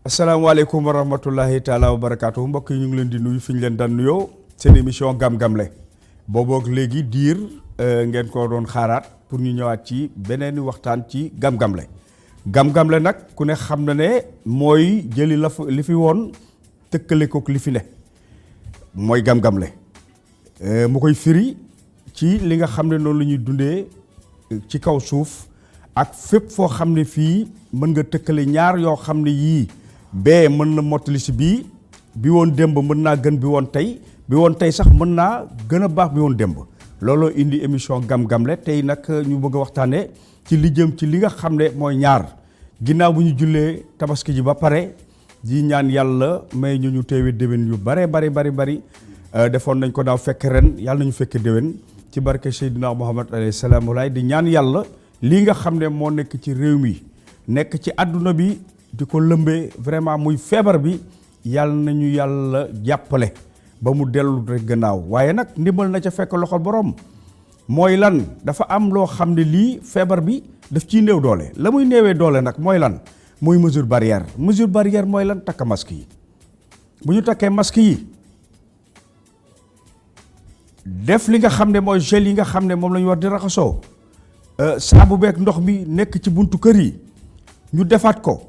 asalaamaaleykum wa rahmatullahi taala wa barakaatu mbokk yi ñu ngi leen di nuyu fi ñu leen daan nuyoo seen émission gam-gamle booboog léegi diir ngeen ko doon xaaraat pour ñu ñëwaat ci beneen waxtaan ci gam-gamle gam-gamle nag ku ne xam na ne mooy jëli li fi woon tëkkale kook li fi ne mooy gam-gamle mu koy firi ci li nga xam ne noonu la ñuy dundee ci kaw suuf ak fépp foo xam ne fii mën nga tëkkale ñaar yoo xam ne yii bee mën na mottali si bi woon démb mën naa gën bi woon tey sax mën naa gën a baax bi woon démb looloo indi émission gam-gamle tey nag ñu bëgg a waxtaanee ci li jëm ci li nga xam ne mooy ñaar ginnaaw bu ñu jullee tabaski ji ba pare di ñaan yàlla may ñu teewee déwén yu bari defoon nañ ko daaw fekk ren yàlla nañu fekk déwén ci barke Seydina Muhammad alayhi salaam di ñaan yàlla lii nga xam ne moo nekk ci réew mi nekk ci àdduna bi di ko lëmbee vraiment muy feebar bi yàlla nañu yàlla jàppale ba mu dellu rek gannaaw waaye nag ndimbal na ca fekk loxol borom mooy lan dafa am loo xam ne lii feebar bi daf ciy néew doole la muy néewee doole nag mooy lan mooy mesure barrière mooy lan takk masque yi bu ñu takkee masque yi def li nga xam ne mooy gel yi nga xam ne moom la ñu war di raxasoo saabu beeg ndox mi nekk ci buntu kër yi ñu defaat ko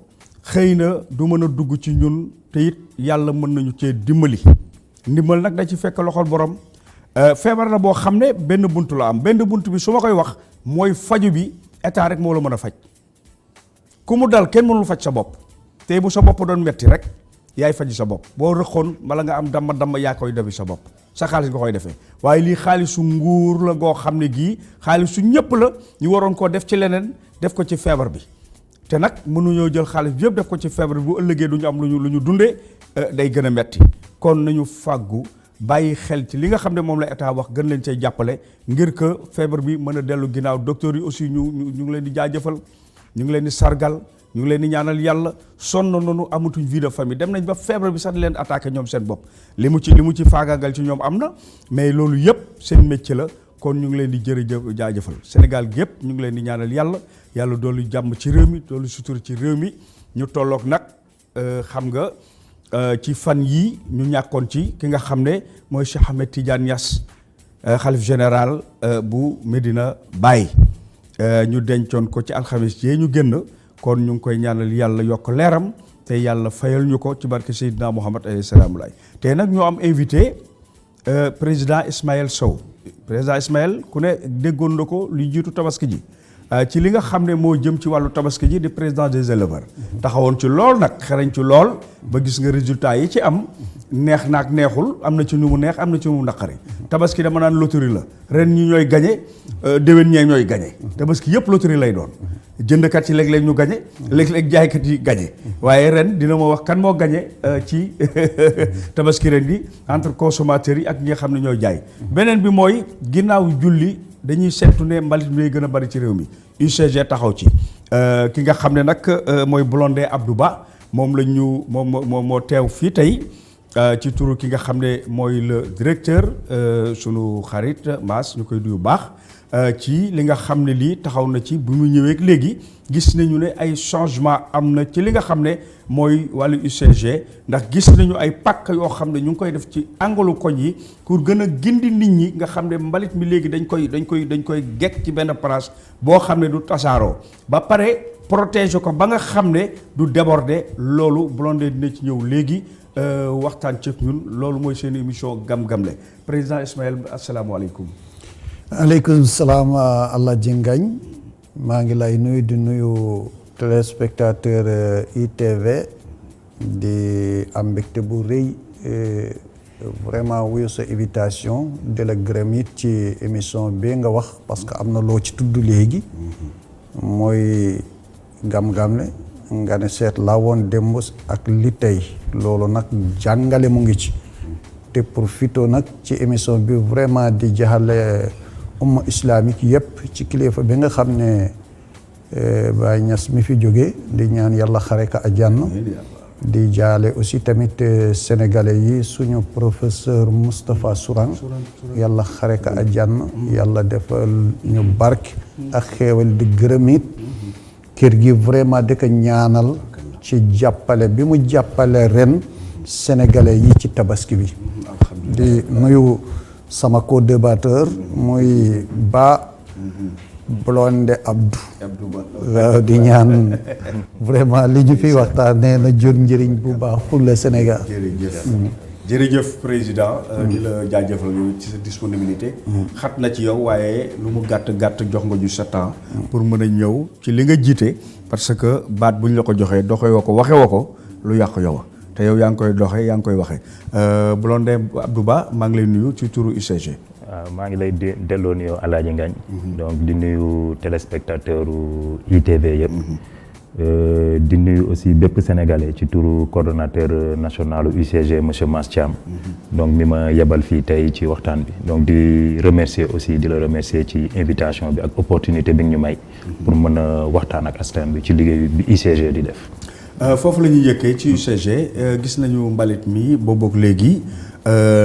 xëy na du mën a dugg ci ñun te it yàlla mën nañu cee dimbali ndimbal nag da ci fekk loxol borom feebar la boo xam ne benn bunt la am benn bunt bi su ma koy wax mooy faju bi état rek moo la mën a faj ku mu dal kenn mënul faj sa bopp tey bu sa bopp doon metti rek yaay faji sa bopp boo rëqoon bala nga am damma yaa koy defi sa bopp sa xaalis nga koy defee waaye lii xaalisu nguur la goo xam ne gii xaalisu ñëpp la ñu waroon koo def ci leneen def ko ci feebar bi te nag mënuñoo jël xaalis bi yëpp def ko ci feebar bi bu ëllëgee du ñu am lu ñu dundee day gën a metti kon nañu fàggu bàyyi xel ci li nga xam ne moom la état wax gën leen cay jàppale ngir que feebar bi mën a dellu ginnaaw docteur yi aussi ñu ngi leen di jaajëfal ñu ngi leen di sargal ñu ngi leen di ñaanal yàlla sonn nañu amatuñ vie de famille dem nañ ba feebar bi sax di leen attaqué ñoom seen bopp li mu ci faagaagal ci ñoom am na mais loolu yëpp seen métier la kon ñu ngi leen di jaajëfal Sénégal gi yëpp ñu ngi leen di ñaanal yàlla doolu jàmm ci réew mi doolu sutura ci réew mi ñu tolloog nag xam nga ci fan yii ñu ñàkkoon ci ki nga xam ne mooy Cheikh Ahmed Tidiane Niass xalif général bu Medina Baye ñu dencoon ko ci alxames yee ñu génn kon ñu ngi koy ñaanal yàlla yokk leeram te yàlla fayal ñu ko ci barke Seydina Muhammad alayhi salaam te nag ñoo am invité président Ismaël Sow président Ismaël ku ne déggoon na ko li jiitu tabaski ji ci li nga xam ne moo jëm ci wàllu tabaski ji di président des éleveurs taxawoon ci lool nag xereñ ci lool ba gis nga résultat yi ci am neex naak neexul am na ci ñu mu neex am na ci ñu mu naqari tabaski dama naan loterie la ren ñi ñooy gañe déwén ñee ñooy gañe tabaski yëpp loterie lay doon jëndkat yi léeg-léeg ñu gañe léeg-léeg jaaykat yi gañe waaye ren dina ma wax kan moo gañe ci tabaski ren bi entre consommateurs yi ak ñi nga xam ne ñooy jaay beneen bi mooy ginnaaw julli dañuy seetu ne mbalit mi gën a bari ci réew mi UCG taxaw ci ki nga xam ne nag mooy Blondin Abdou Ba moom la ñu moo teew fii tey ci turu ki nga xam ne mooy le directeur sunu xarit Mass ñu koy duyu baax ci li nga xam ne lii taxaw na ci bu mu ñëwee léegi gis nañu ne ay changement am na ci li nga xam ne mooy wàllu UCG ndax gis nañu ay pàkk yoo xam ne ñu ngi koy def ci angalu koñ yi pour gën a gindi nit ñi nga xam ne mbalit mi léegi dañ koy gekk ci benn place boo xam ne du tasaaroo ba pare protéger ko ba nga xam ne du déborder loolu Blondin dina ci ñëw léegi waxtaan ci ñun loolu mooy seen émission gam-gamle président Ismaël asalaamaaleykum. aleykum salaam Allah Jingañ maa ngi lay nuyu di nuyu téléspectateur ITV di am mbégte bu rëy vraiment wuyu sa invitation de la gërëm it ci émission bi nga wax parce que am na loo ci tudd léegi mooy gam-gamle nga ne seet laa woon démb ak li tey loolu nag jàngale mu ngi ci te profito nag ci émission bi vraiment di jaxale umma islamique yëpp ci kilifa bi nga xam ne Baye Niass mi fi jóge di ñaan yàlla xare ka àjjana di jaale aussi tamit sénégalais yi suñu professeur Moustapha Sourang yàlla xare ka àjjana yàlla defal ñu barke ak xeewal di gërëm it kër gi vraiment di ko ñaanal ci jàppale bi mu jàppale ren sénégalais yi ci tabaski bi di nuyu sama co-débatteur muy Ba Blondé Abdou waaw di ñaan vraiment li ñu fi waxtaanee na jur njëriñ bu baax pour le Sénégal. jërëjëf président di la jaajëfal ci sa disponibilité xat na ci yow waaye lu mu gàtt jox nga ju sa temps pour mën a ñëw ci li nga jiite parce que baat bu ñu la ko joxee doxee woo ko waxee woo ko lu yàq yow te yow yaa ngi koy doxee yaa ngi koy waxee Blondé Abdou Ba maa ngi lay nuyu ci turu UCG. waaw maa ngi lay delloo nuyoo Alaaji Ngagne donc di nuyu téléspectateur ITV yëpp di nuyu aussi bépp sénégalais ci turu coordonnateur national UCG monsieur Mass Thiam donc mi ma yebal fii tey ci waxtaan bi donc di remercier aussi di la remercier ci invitation bi ak opportunité bi nga ñu may pour mën a waxtaan ak askan bi ci liggéey bi UCG di def foofu la ñuy yëkkee ci UCG gis nañu mbalit mi booboog léegi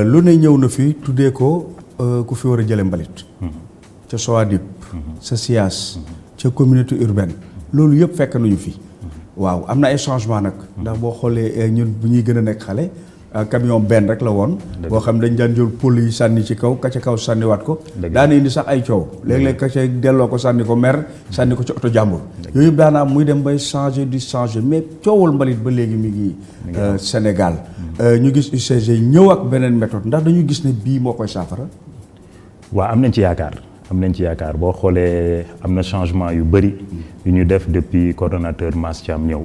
lu ne ñëw na fi tuddee ko ku fi war a jële mbalit ca Soadip sa SIAS ca communauté urbaine loolu yëpp fekk nañu fi waaw am na ay changement nag ndax boo xoolee ñun bu ñuy gën a nekk xale camion benn rek la woon boo xam dañ daan jël pôle yi sànni ci kaw ka ca kaw sànniwaat ko daana indi sax ay coow léeg-léeg ka ca delloo ko sànni ko mer sànni ko ci oto jàmbur yooyu yëpp daanaa muy dem bay changer di changer mais coowal mbalit ba léegi mi ngi Sénégal ñu gis UCG ñëw ak beneen méthode ndax dañu gis ne bii moo koy saafara waaw am nañ ci yaakaar boo xoolee am na changement yu bëri yu ñu def depuis coordonnateur Mass Thiam ñëw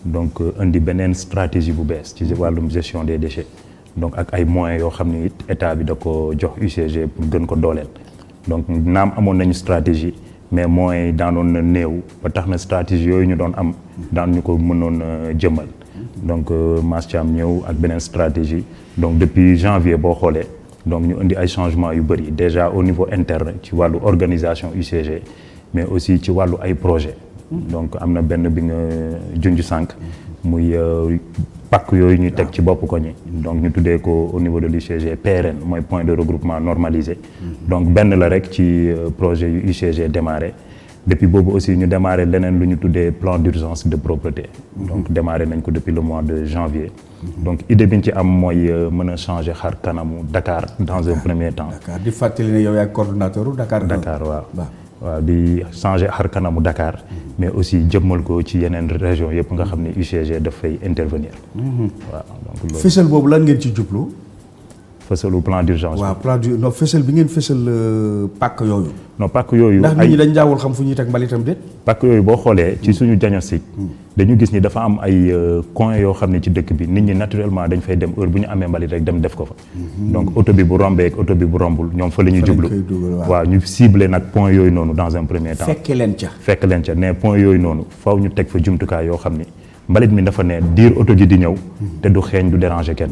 donc indi beneen stratégie bu bees ci wàllum gestion des déchets donc ak ay moyens yoo xam ne it état bi da ko jox UCG pour gën ko dooleel donc naam amoon nañu stratégie mais moyens yi daanoon na néew ba tax na stratégie yooyu ñu doon am daan ñu ko mënoon jëmmal donc Mass Thiam ñëw ak beneen stratégie donc depuis janvier boo xoolee donc ñu indi ay changements yu bëri déjà au niveau interne ci wàllu organisation UCG mais aussi ci wàllu ay projet donc am na benn bi nga junj sànq muy pàkk yooyu ñu teg ci bopp ko ñi donc ñu tuddee ko au niveau de l'UCG PRN mooy point de regroupement normalisé donc benn la rek ci projet yu UCG démarré depuis boobu aussi ñu démarré leneen lu ñu tuddee plan d'urgence de propreté donc démarré nañ ko depuis le mois de janvier donc idée bi ñu ci am mooy mën a changer xar kanamu Dakar dans un premier temps. Dakar di fàttali ne yow yaay coordonnateur Dakar. Dakar waaw di changer xar kanamu Dakar mais aussi jëmmal ko ci yeneen région yëpp nga xam ne UCG dafay intervenir. waaw donc loolu. fësal boobu lan ngeen ci jublu. fësalu plan d'urgence. waaw plan du non fësal bi ngeen fësal pàkk yooyu. non pàkk yooyu. ndax nit ñi dañ jaawul xam fu ñuy teg mbalitam déet. pàkk yooyu boo xoolee ci suñu diagnostic dañu gis ni dafa am ay coins yoo xam ne ci dëkk bi nit ñi naturellement dañ fay dem heure bu ñu amee mbalit rek dem def ko fa. donc oto bi bu rombee ak oto bi bu rombul ñoom fa la ñuy jublu. waaw ñu ciblé nag point yooyu noonu dans un premier temps. fekk leen ca mais point yooyu noonu faw ñu teg fa jumtukaay yoo xam ni mbalit mi dafa ne diir oto ji di ñëw te du xeeñ du déranger kenn.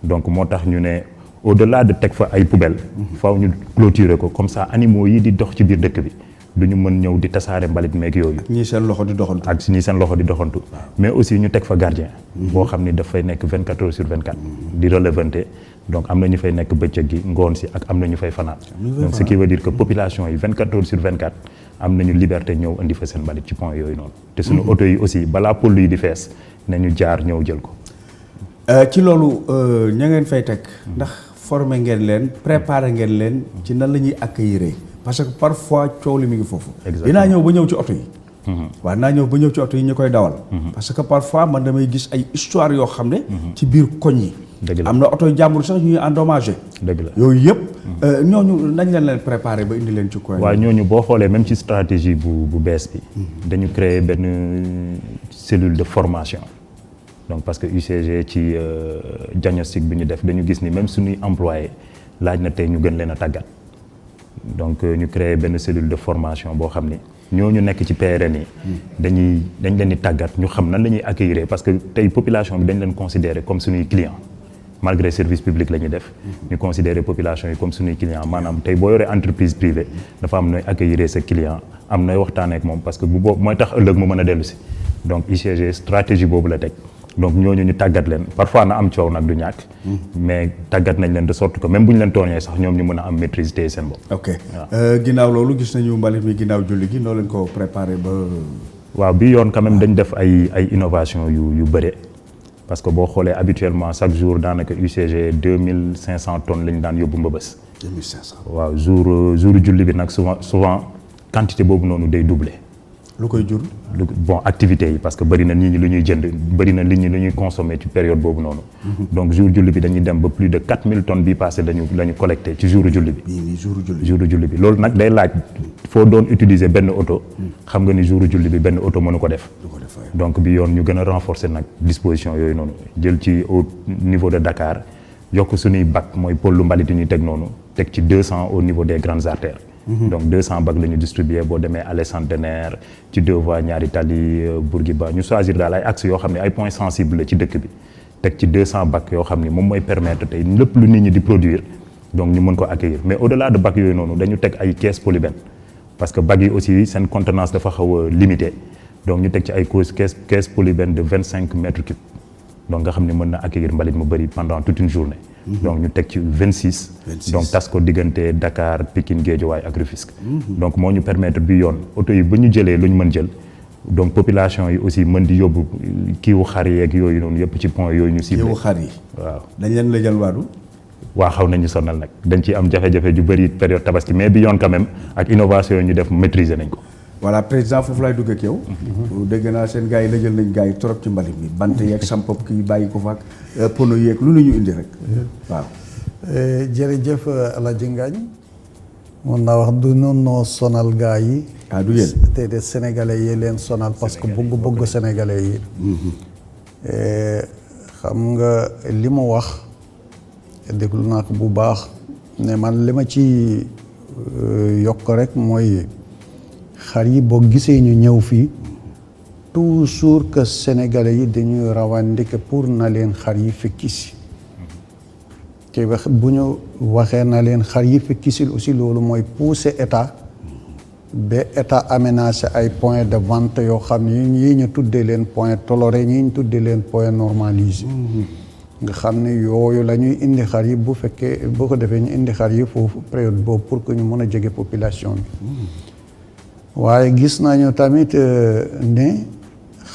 donc moo tax ñu ne au-delà de teg fa ay poubelle faw ñu clôturer ko comme ça animaux yi di dox ci biir dëkk bi du ñu mën ñëw di tasaare mbalit meeg yooyu. ñii seen loxo di doxantu. ak ñii seen loxo di doxantu. mais aussi ñu teg fa gardien. boo xam ni dafay nekk 24 heures sur 24. di relevanté donc am na ñu fay nekk bëccëg gi ngoon si ak am na ñu fay fanaan. donc ce qui veut dire que population yi 24 heures sur 24 am nañu liberté ñëw indi fa seen mbalit ci point yooyu noonu. te suñu oto yi aussi balaa pôle yi di fees nañu jaar ñëw jël ko. ci loolu ña ngeen fay teg ndax formé ngeen leen préparé ngeen leen ci nan la ñuy accueillir parce que parfois coow li mi ngi foofu. dinaa ñëw ba ñëw ci oto yi. waaw naa ñëw ba ñëw ci oto yi ñu koy dawal. parce que parfois man damay gis ay histoire yoo xam ne. ci biir koñ yi. am na oto jàmbur sax ñuy endommagé. dëgg la yooyu yëpp ñooñu nañ leen préparé ba indi leen ci coin. waaw ñooñu boo xoolee même ci stratégie bu bees bi. dañu créer benn cellule de formation. donc parce que UCG ci diagnostic bi ñu def dañu gis ni même suñuy employé laaj na tey ñu gën leen a tàggat donc ñu créer benn cellule de formation boo xam ni ñooñu nekk ci PRN yi dañ leen di tàggat ñu xam nan la ñuy accueillir parce que tey population bi dañ leen considérer comme suñuy client malgré service public la ñuy def ñu considérer population yi comme suñuy client maanaam tey boo yoree entreprise privée dafa am nooy accueillir sa client am nooy waxtaanee ak moom parce que bu boobu mooy tax ëllëg mu mën a dellu si donc UCG stratégie boobu la teg donc ñooñu ñu tàggat leen parfois na am coow nag du ñàkk mais tàggat nañ leen de sorte que même bu ñu leen tooñee sax ñoom ñu mën a am maîtrise tey seen bopp. ok ginnaaw loolu gis nañu mbalit mi ginnaaw julli gi noo leen ko préparé ba waaw bi yoon quand même dañ def ay innovation yu bëre parce que boo xoolee habituellement chaque jour daanaka UCG 2500 tonnes lañ daan yóbbu Mbëbës. 2500. waaw jour julli bi nag souvent quantité boobu noonu day doubler. lu koy jur. bon activités yi parce que bëri na nit ñi lu ñuy jënd bëri na nit ñi lu ñuy consommer ci période boobu noonu. donc jour julli bi dañuy dem ba plus de 4000 tonnes bii passé la ñu collecté ci jour julli bi. bii jour julli bi loolu nag day laaj foo doon utiliser benn oto. xam nga ni jour julli bi benn oto mënu ko def. donc bi yoon ñu gën a renforcer nag disposition yooyu noonu jël ci au niveau de Dakar yokk suñuy bac mooy pôle mbalit yi ñuy teg noonu teg ci 200 au niveau des grandes artères. donc 200 bacs la ñu distribué boo demee Allée Centenaire ci 2 voies ñaari tali Bourguiba ñu choisir daal ay axes yoo xam ne ay points sensibles la ci dëkk bi teg ci 200 bacs yoo xam ne moom mooy permettre tey lépp lu nit ñi di produire donc ñu mën ko accueillir mais au delà de bacs yooyu noonu dañu teg ay caisses polybènes parce que bacs yi aussi seen contenance dafa xaw a limité donc ñu teg ci ay caisse polybènes de 25 mètres cubes donc nga xam ne mën na accueillir mbalit mu bëri pendant toute une journée. donc ñu teg ci 26. donc tas ko diggante Dakar Pikine Guédiawaye ak Rufisque. donc moo ñu permettre bi yoon oto yi ba ñu jëlee lu ñu mën jël donc population yi aussi mën di yóbbu kiiwu xar yeeg yooyu noonu yëpp ci point yooyu ñu ciblé. kiiwu xar yi. waaw dañ leen la jël waadu. waa xaw nañu sonal nag dañ ciy am jafe-jafe ju bëri période tabaski mais bi yoon quand même ak innovation yi ñu def maîtriser nañ ko. voilà président foofu laay dugg ak yow. dégg naa seen gars yi la jël nañ gars yi trop ci mbalit mi bant yeeg sampop kii bàyyi ko fa ak pono yeeg lu ñu indi rek waaw. jërëjëf Alaaji Ngañ mun naa wax du noonu noo sonal gars yi. ah du yéen te de sénégalais yi leen sonal parce que bëgg sénégalais yi. xam nga li mu wax déglu naa ko bu baax ne man li ma ci yokk rek mooy. xar yi boo gisee ñu ñëw fii toujours que sénégalais yi dañuy rawandike pour na leen xar yi fekki si te wax bu ñu waxee na leen xar yi fekki si aussi loolu mooy pousser état ba état aménagé ay points de vente yoo xam ne yii ñu tuddee leen point toléré ñii ñu tuddee leen point normalisé nga xam ne yooyu la ñuy indi xar yi bu fekkee boo ko defee ñu indi xar yi foofu période boobu pour que ñu mën a jege population bi waaye gis nañu tamit ne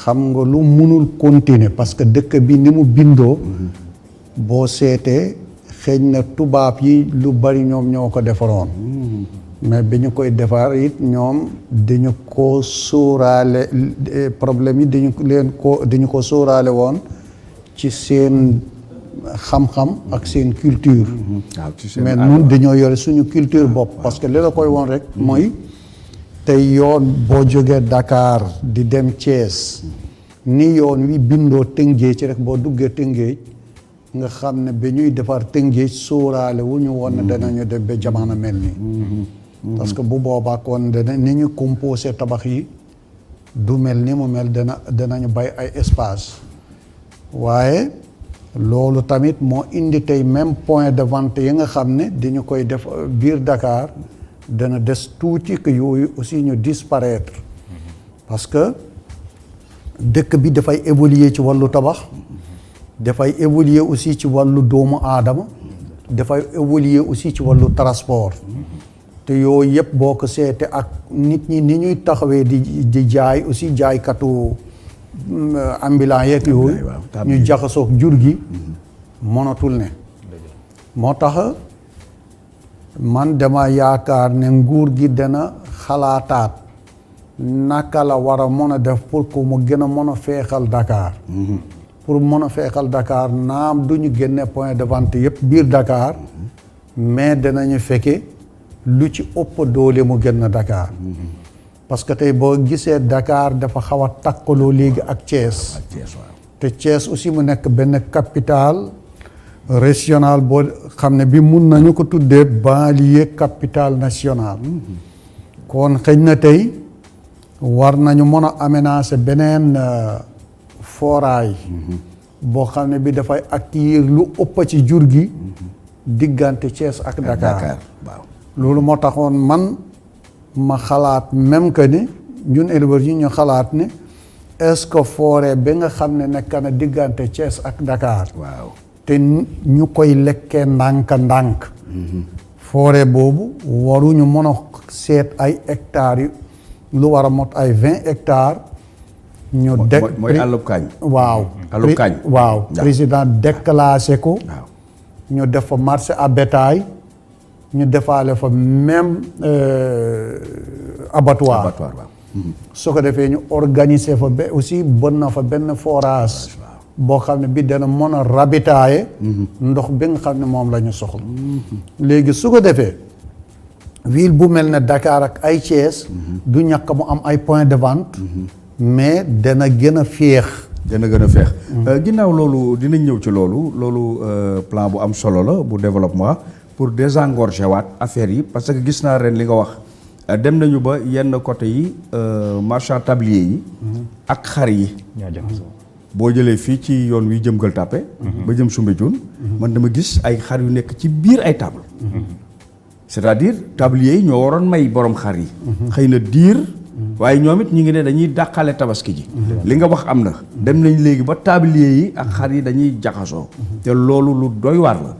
xam nga lu mënul continuer parce que dëkk bi ni mu bindoo boo seetee xëy na tubaab yi lu bari ñoom ñoo ko defaroon mais bi ñu koy defar it ñoom dañu ko sóoraale problème yi dañu ko sóoraale woon ci seen xam-xam ak seen culture mais ñun dañoo yore suñu culture bopp parce que li la koy woon rek mooy tey yoon boo jógee Dakar di dem Thiès ni yoon wi bindoo Tëngéej rek boo duggee Tëngéej nga xam ne ba ñuy defar Tëngéej sóoraale wu ñu woon ne danañu dem ba jamono mel nii parce que bu boobaa kon ni ñu composé tabax yi du mel ni mu mel danañu bay ay espace waaye loolu tamit moo indi tey même point de vente yi nga xam ne dañu koy def biir Dakar dana des tuuti que yooyu aussi ñu disparaître parce que dëkk bi dafay évoluer ci wàllu tabax dafay évoluer aussi ci wàllu doomu aadama dafay évoluer aussi ci wàllu transport te yooyu yëpp boo ko seete ak nit ñi ni ñuy taxawee di jaay aussi jaaykatu ambulant yeeg yooyu ñu jaxasoog jur gi mënatul ne moo tax man dama yaakaar ne nguur gi dana xalaataat naka la war a mën a def pour que mu gën a mën a feexal Dakar pour mën a feexal Dakar naam du ñu génne point de vente yëpp biir Dakar mais danañu fekke lu ci ëpp doole mu gën a Dakar parce que tey boo gisee Dakar dafa xaw a takkaloo léegi ak Thiès te Thiès aussi mu nekk benn capitale régional boo xam ne bi mun nañu ko tuddee banlieue capitale nationale kon xëy na tey war nañu mën a aménager beneen forage boo xam ne bi dafay accueillir lu ëpp ci jur gi diggante Thiès ak Dakar loolu moo taxoon man ma xalaat même que ni ñun éleveurs yi ñu xalaat ne est-ce que forêt bi nga xam ne nekk na diggante Thiès ak Dakar te ñu koy lekkee ndànk forêt boobu waruñu mën a seet ay hectares yu lu war a mot ay 20 hectares ñu mooy àllub kaañ. waaw àllub kaañ. waaw président déclassé ko. waaw ñu def fa marché à bétail ñu defaale fa même abattoir. abattoir waaw. su ko defee ñu organiser fa ba aussi bon na fa benn forage. boo xam ne bi dana mën a ravitailler. ndox bi nga xam ne moom la ñu soxla. léegi su ko defee ville bu mel ne Dakar ak ay Thiès. du ñàkk mu am ay points de vente. mais dana gën a féex. dana gën a feex. ginnaaw loolu dinañ ñëw ci loolu plan bu am solo la bu développement pour désengorger waat affaire yi parce que gis naa ren li nga wax dem nañu ba yenn côté yi marchand tablier yi. ak xar yi. ñoo jaxasoo. boo jëlee fii ci yoon wi jëm Gueule Tapée ba jëm Soumbédioune. man dama gis ay xar yu nekk ci biir ay table. c'est-à-dire tablier yi ñoo waroon may borom xar yi. xëy na diir. waaye ñoom it ñu ngi ne dañuy dàqale tabaski ji. li nga wax am na. dem nañ léegi ba tablier yi ak xar yi dañuy jaxasoo. te loolu lu doy waar la.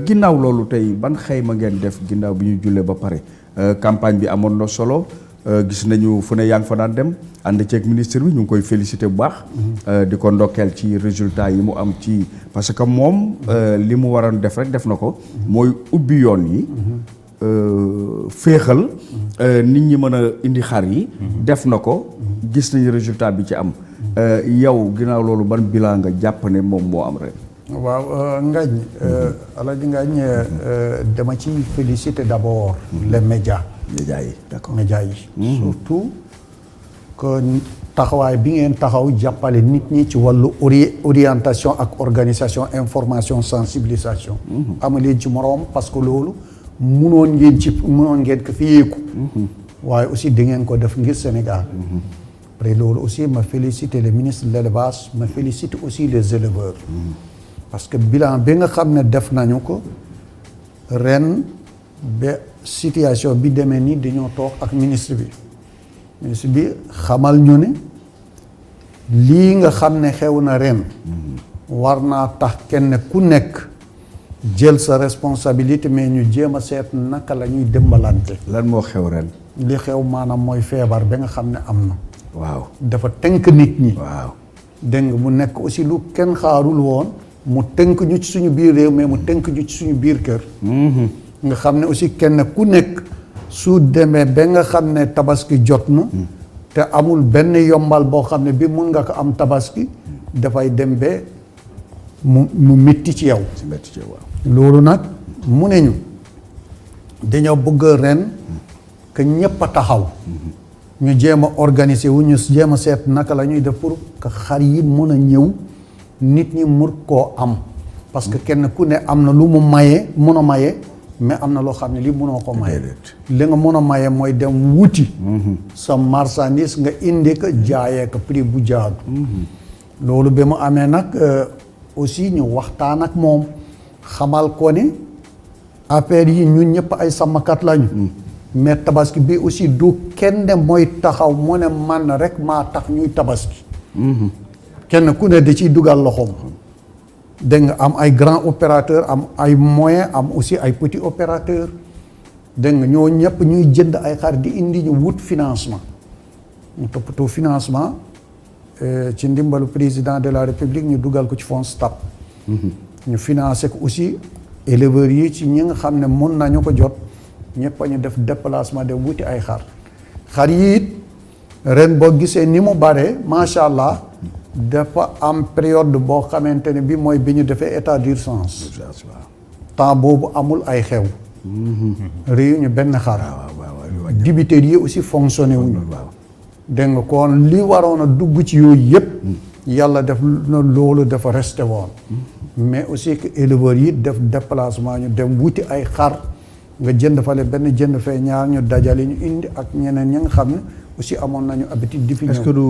ginnaaw loolu tey ban xayma ngeen def ginnaaw bi ñu jullee ba pare campagne bi amoon na solo gis nañu fu ne yaa ngi fa daan dem ànd ceeg ministre bi ñu ngi koy féliciter bu baax. di ko ndokkeel ci résultat yi mu am ci parce que moom li mu waroon def rek def na ko. mooy ubbi yoon yi. féexal nit ñi mën a indi xar yi. def na ko gis nañu résultat bi ci am. yow ginnaaw loolu ban bilan nga jàpp ne moom moo am ren. waaw Ngagne Alaaji Ngagne dama ci féliciter d'abord les médias. médias yi d'accord médias yi. surtout que taxawaay bi ngeen taxaw jàppale nit ñi ci wàllu orientation ak organisation information sensibilisation. amuleen ci moroom parce que loolu munoon ngeen ko fi yéeku. waaye aussi di ngeen ko def ngir Sénégal. après loolu aussi ma félicite le ministre de l'élevage ma félicite aussi les éleveurs. parce que bilan bi nga xam ne def nañu ko ren ba situation bi demee nii dañoo toog ak ministre bi xamal ñu ne lii nga xam ne xew na ren war naa tax kenn ku nekk jël sa responsabilité mais ñu jéem a seet naka la ñuy dimbalante. lan moo xew ren. li xew maanaam mooy feebar ba nga xam ne am na. waaw dafa tënk nit ñi. waaw dégg nga mu nekk aussi lu kenn xaarul woon mu tënk ñu ci suñu biir réew mais mu tënk ñu ci suñu biir kër. nga xam ne aussi kenn ku nekk su demee ba nga xam ne tabaski jot na. te amul benn yombal boo xam ne bi mun nga ko am tabaski dafay dem ba mu métti ci yow. loolu nag mu ne ñu dañoo bëgg ren que ñëpp a taxaw. ñu jéem a organiser wu ñu jéem a seet naka la ñuy def pour que xar yi mën a ñëw nit ñi mën koo am parce que kenn ku ne am na lu mu maye mën a maye mais am na loo xam ne li mënoo ko maye. li nga mën a maye mooy dem wuti. sa marchandise nga indi ko jaayee ko prix bu jaadu. loolu bi mu amee nag aussi ñu waxtaan ak moom xamal ko ne affaire yi ñun ñëpp ay sàmmkat lañu. mais tabaski bi aussi du kenn mooy taxaw mu ne man rek maa tax ñuy tabaski. kenn ku ne da ciy dugal loxoom. dégg nga am ay grand opérateur am ay moyen am aussi ay petit opérateur dégg nga ñoo ñëpp ñuy jënd ay xar di indi ñu wut financement. ñu toppatoo financement ci ndimbalu président de la république ñu dugal ko ci fonds STAP. ñu financé ko aussi éleveurs yi ci ñi nga xam ne mun nañu ko jot. ñëpp a ñu def déplacement de wuti ay xar yi it ren boo gisee ni mu bare macha allah dafa am période boo xamante ne bi mooy bi ñu defee état d'urgence. temps boobu amul ay xew. réew ñu benn xar. dibiteurs yi aussi fonctionné wuñu. dégg nga kon li waroon a dugg ci yooyu yëpp. yàlla def na loolu dafa resté woon. mais aussi que éleveurs yi def déplacement ñu dem wuti ay xar. nga jënd fale benn jënd fee ñaar ñu dajale ñu indi ak ñeneen ñi nga xam ne aussi amoon nañu habitude di fi ñëw. est-ce que du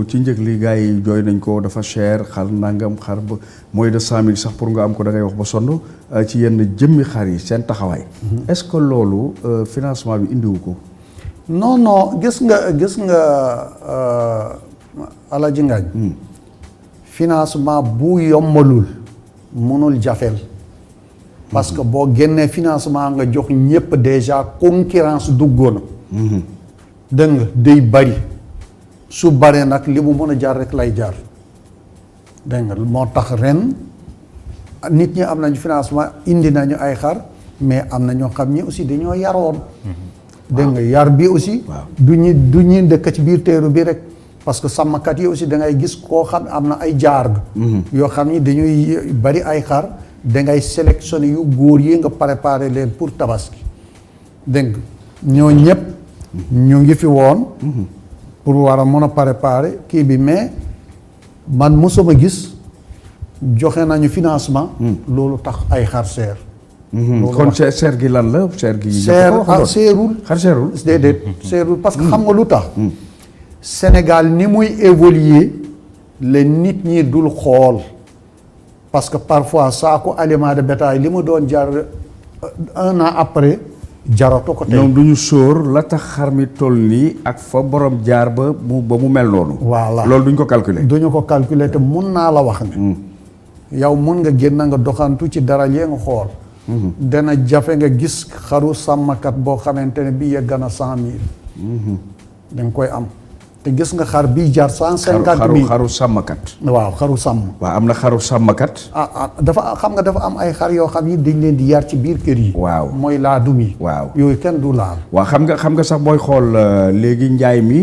ci njëg li gars yi jooy nañ ko dafa cher xar nangam xar ba moins de 100 000 sax pour nga am ko da ngay wax ba sonn ci yenn jëmmi xar yi seen taxawaay. est-ce que loolu financement bi indiwu ko. non gis nga Alaaji Ngagne financement bu yombalul mënul jafeel. parce que boo génnee financement nga jox ñëpp déjà concurrence duggoon na. dégg nga day bari su baree nag li mu mën a jar rek lay jar dégg nga moo tax ren nit ñi am nañu financement indi nañu ay xar mais am na ñoo xam ñi aussi dañoo yaroon dégg nga yar bi aussi du ñu dëkk ci biir teeru bi rek parce que sàmmkat yi aussi da ngay gis koo xam am na ay jaar yoo xam ni dañuy bari ay xar da ngay sélectionné yu góor yi nga préparé leen pour tabaski dégg nga ñoo ñëpp ñu ngi fi woon pour war a mën a préparer kii bi mais man mosuma gis joxe nañu financement loolu tax ay xar seer kon seer gi lan la seer gi seerul xar seerul déedéet seerul parce que xam nga lu tax Sénégal ni muy évoluer la nit ñi dul xool parce que parfois saako aliment de bétail li mu doon jar 1 an après jaratu ko tey ñoom du ñu sóor la tax xar mi toll nii ak fa borom jaar ba mu mel noonu voilà loolu duñ ko calculer duñu ko calculer te mun naa la wax ne yow mun nga génn nga doxantu ci dara yee nga xool dana jafe nga gis xaru sàmmkat boo xamante ne bii yegg na 100,000 da nga koy am te gis nga xar bii jar 150,000 xaru sàmmkat waaw xaru sàmm waaw am na xaru sàmmkat dafa xam nga dafa am ay xar yoo xam ni dañ leen di yar ci biir kër yi waaw mooy laadum yi waaw yooyu kenn du laal waaw xam nga sax booy xool léegi njaay mi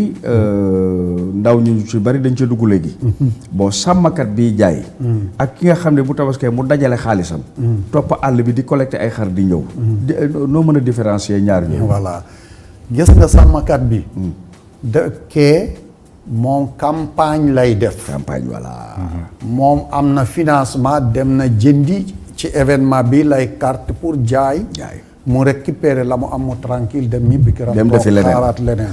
ndaw ñu ci bari dañ ca dugg léegi bon sàmmkat bi jaay ak ki nga xam ne bu tabaskee mu dajale xaalisam topp àll bi di collecté ay xar di ñëw noo mën a différencier ñaar ñi voilà gis nga sàmmkat bi kee moom campagne lay def campagne voilà moom am na financement dem na jëndi ci événement bi lay carte pour jaay mu récupérer la mu am mu tranquille dem ñibbi këram dem defi leneen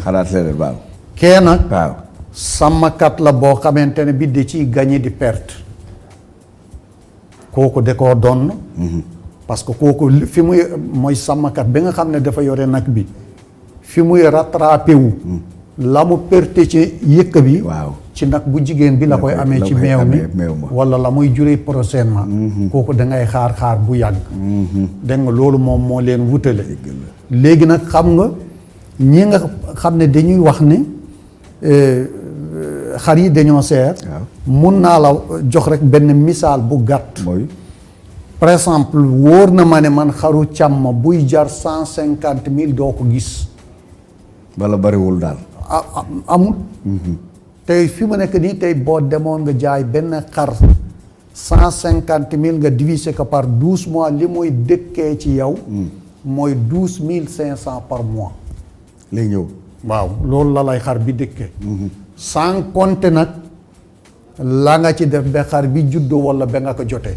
xalaat leneen waaw kee nag waaw sàmmkat la boo xamante ne bi da ciy gagné di perte kooku da koo donn parce que kooku fi muy mooy sàmmkat bi nga xam ne dafa yore nag bi fi muy rattrapé wu la mu perte ci yëkk bi waaw ci nag bu jigéen bi la koy amee ci meew mi wala la muy juree prochainement kooku da ngay xaar bu yàgg dégg nga loolu moom moo leen wutale léegi nag xam nga ñi nga xam ne dañuy wax ne xar yi dañoo seer mun naa la jox rek benn misaal bu gàtt par exemple wóor na ma ne man xaru càmm buy jar 150,000 doo ko gis wala bariwul daal amul tey fi mu nekk nii tey boo demoon nga jaay benn xar 150,000 nga diviser ko par 12 mois li muy dëkkee ci yow mooy 12,500 par mois lay ñëw waaw loolu la lay xar bi dëkkee sans compter nag la nga ci def ba xar bi juddoo wala ba nga ko jotee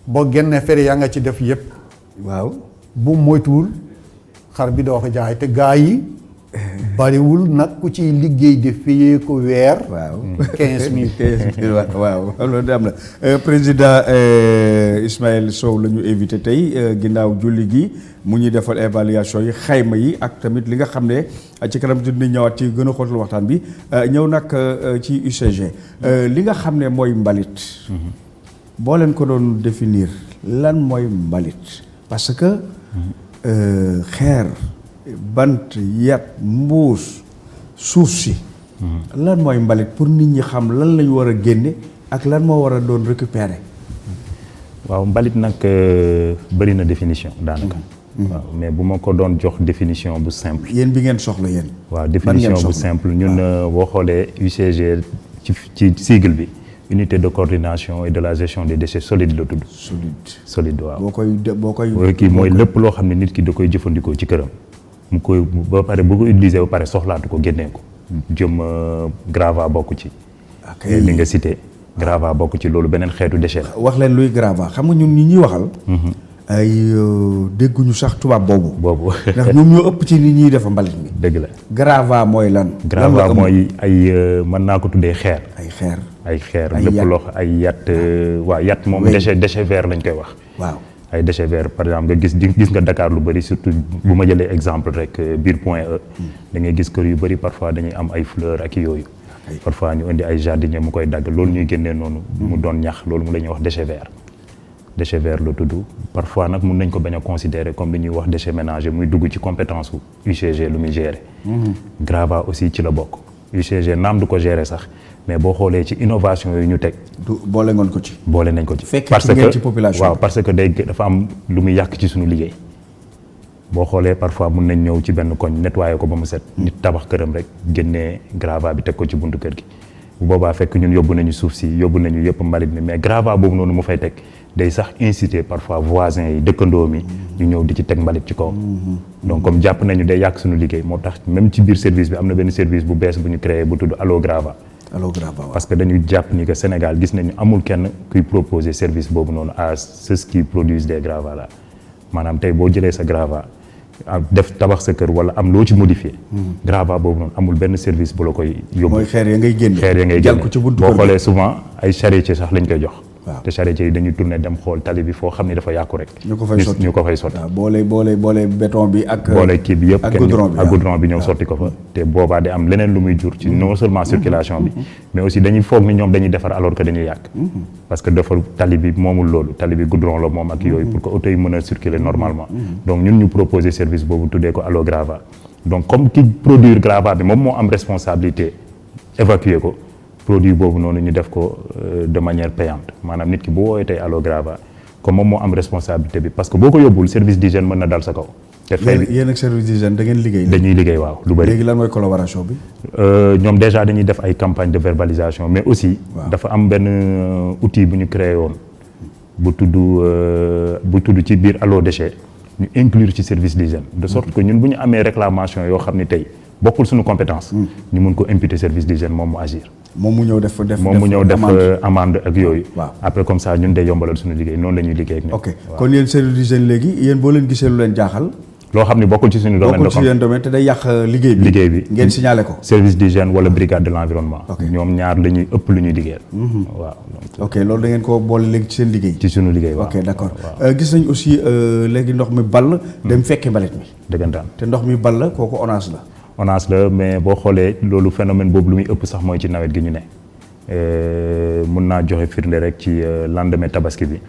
boo génnee fere yaa nga ci def yëpp waaw bu moytuwul xar bi doo ko jaay te gaa yi bariwul nag ku ciy liggéey di fayee ko weer. waaw 15,000. waaw loolu am na président Ismaël Sow la ñu invité tey ginnaaw julli gi mu ñuy defal évaluation yi xayma yi ak tamit li nga xam ne ci kanam dinañ ñëwaat ci gën a xóotal waxtaan bi ñëw nag ci UCG li nga xam ne mooy mbalit. boo leen ko doon définir lan mooy mbalit parce que xeer. bant yat mbuus suuf si lan mooy mbalit pour nit ñi xam lan lañu war a génne ak lan moo war a doon récupérer. waaw mbalit nag bëri na définition daanaka. waaw mais bu ma ko doon jox définition bu simple. yéen bi ngeen soxla yéen. waaw définition bu simple ñun boo xoolee UCG ci sigle bi unité de coordination et de la gestion des déchets solides la tudd. solide waaw. boo koy kii mooy lépp loo xam ne nit ki da koy jëfandikoo ci këram. mu koy ba pare bu ko utiliser ba pare soxlaatu ko génnee ko jëm grava bokk ci. li nga cité grava bokk ci loolu beneen xeetu déchet la. wax leen luy grava xam nga ñun ñi ñuy waxal. ay dégguñu sax tubaab boobu. ndax ñoom ñoo ëpp ci nit ñuy def mbalit mi. dëgg la grava mooy lan. grava mooy ay mën naa ko tuddee xeer. ay xeer lépp loo ay yat waaw yat moom déchet vert lañ koy wax. waaw. ay déchets verts par exemple nga gis nga Dakar lu bëri surtout bu ma jëlee exemple rek biir Point E da ngay gis kër yu bëri parfois dañuy am ay fleurs ak yooyu parfois ñu indi ay jardinier mu koy dagg loolu ñuy génnee noonu mu doon ñax loolu mu la ñuy wax déchet vert la tudd parfois nag mun nañ ko bañ a considérer comme li ñuy wax déchet ménager muy dugg ci compétence u UCG lu muy gérer grava aussi ci la bokk UCG naam du ko gérer sax mais boo xoolee ci innovation yooyu ñu teg. du boole ngoon ko ci. boole nañ ko ci. fekk ci ngeen ci population waaw parce que dafa am lu muy yàq ci suñu liggéey. boo xoolee parfois mun nañ ñëw ci benn koñ nettoyer ko ba mu set. nit tabax këram rek génnee gravat bi teg ko ci buntu kër gi. bu boobaa fekk ñun yóbbu nañu suuf si yóbbu nañu yëpp mbalit mi mais gravat boobu noonu mu fay teg day sax inciter parfois voisins yi dëkkandoo mi ñu ñëw di ci teg mbalit ci kaw. donc comme jàpp nañu day yàq suñu liggéey moo tax même ci biir service bi am na benn service bu bees bu ñu créé bu tudd Allo Grava. Allo Grava parce que dañu jàpp ni que Sénégal gis nañu amul kenn kuy proposer service boobu noonu à ceux qui produisent des gravats là maanaam tey boo jëlee sa gravat def tabax sa kër wala am loo ci modifié. gravat boobu noonu amul benn service bu la koy yóbbu. mooy xeer ya ngay génne. xeer ya ngay jàll ko ci buntu boo xoolee souvent ay charretier sax lañ koy jox. waaw te charretier yi dañuy tourner dem xool tali bi foo xam ne dafa yàqu rek. ñu ko fay sotti ñu ko fay sotti. waaw boole béton bi ak. boole kii bi yëpp ak goudron bi ak goudron bi ñëw sotti ko fa. te boobaa day am leneen lu muy jur ci non seulement circulation bi. mais aussi dañuy foog ni ñoom dañuy defar alors que dañuy yàq. parce que dafa tali bi moomul loolu tali bi goudron la moom ak yooyu pour que oto yi mën a circuler normalement. donc ñun ñu proposer service boobu tuddee ko Allo Grava. donc comme ki produire gravat bi moom moo am responsabilité évacuer ko. produit boobu noonu ñu def ko de manière payante maanaam nit ki bu woowee tey Allo Grava comme moom moo am responsabilité bi parce que boo ko yóbbul service d'hygiène mën na dal sa kaw. te fay bi yéen ak service d'hygiène da ngeen liggéey. dañuy liggéey waaw lu bëri. léegi lan mooy collaboration bi. ñoom déjà dañuy def ay campagne de verbalisation mais aussi. dafa am benn outil bu ñu créé woon bu tudd ci biir Allo Déchet ñu inclure ci service d'hygiène de sorte que ñun bu ñu amee réclamation yoo xam ni tey bokkul suñu compétence. ñu mun ko imputer service d'hygiène moom mu agir. moom mu ñëw def amende ak yooyu. waaw après comme ça ñun day yombalal suñu liggéey noonu la ñuy liggéey ak ñoom. ok kon yéen service d'hygiène léegi yéen boo leen gisee lu leen jaaxal. loo xam ni bokkul ci suñu domaine. bokkul ci seen domaine te day yàq liggéey bi. ngeen signalé ko. service d'hygiène wala brigade de l'environnement. ñoom ñaar la ñuy ëpp lu ñuy liggéeyal. waaw ok loolu da ngeen ko boole léegi ci seen liggéey. ci suñu liggéey waaw. ok d'accord gis nañ aussi léegi ndox mi ball. dem fekki mbalit mi. dëggantaan te ndox mi ball kooku ONAS la. ONAS la mais boo xoolee loolu phénomène boobu lu muy ëpp sax mooy ci nawet gi ñu ne. mun naa joxe firnde rek ci lendemain tabaski bi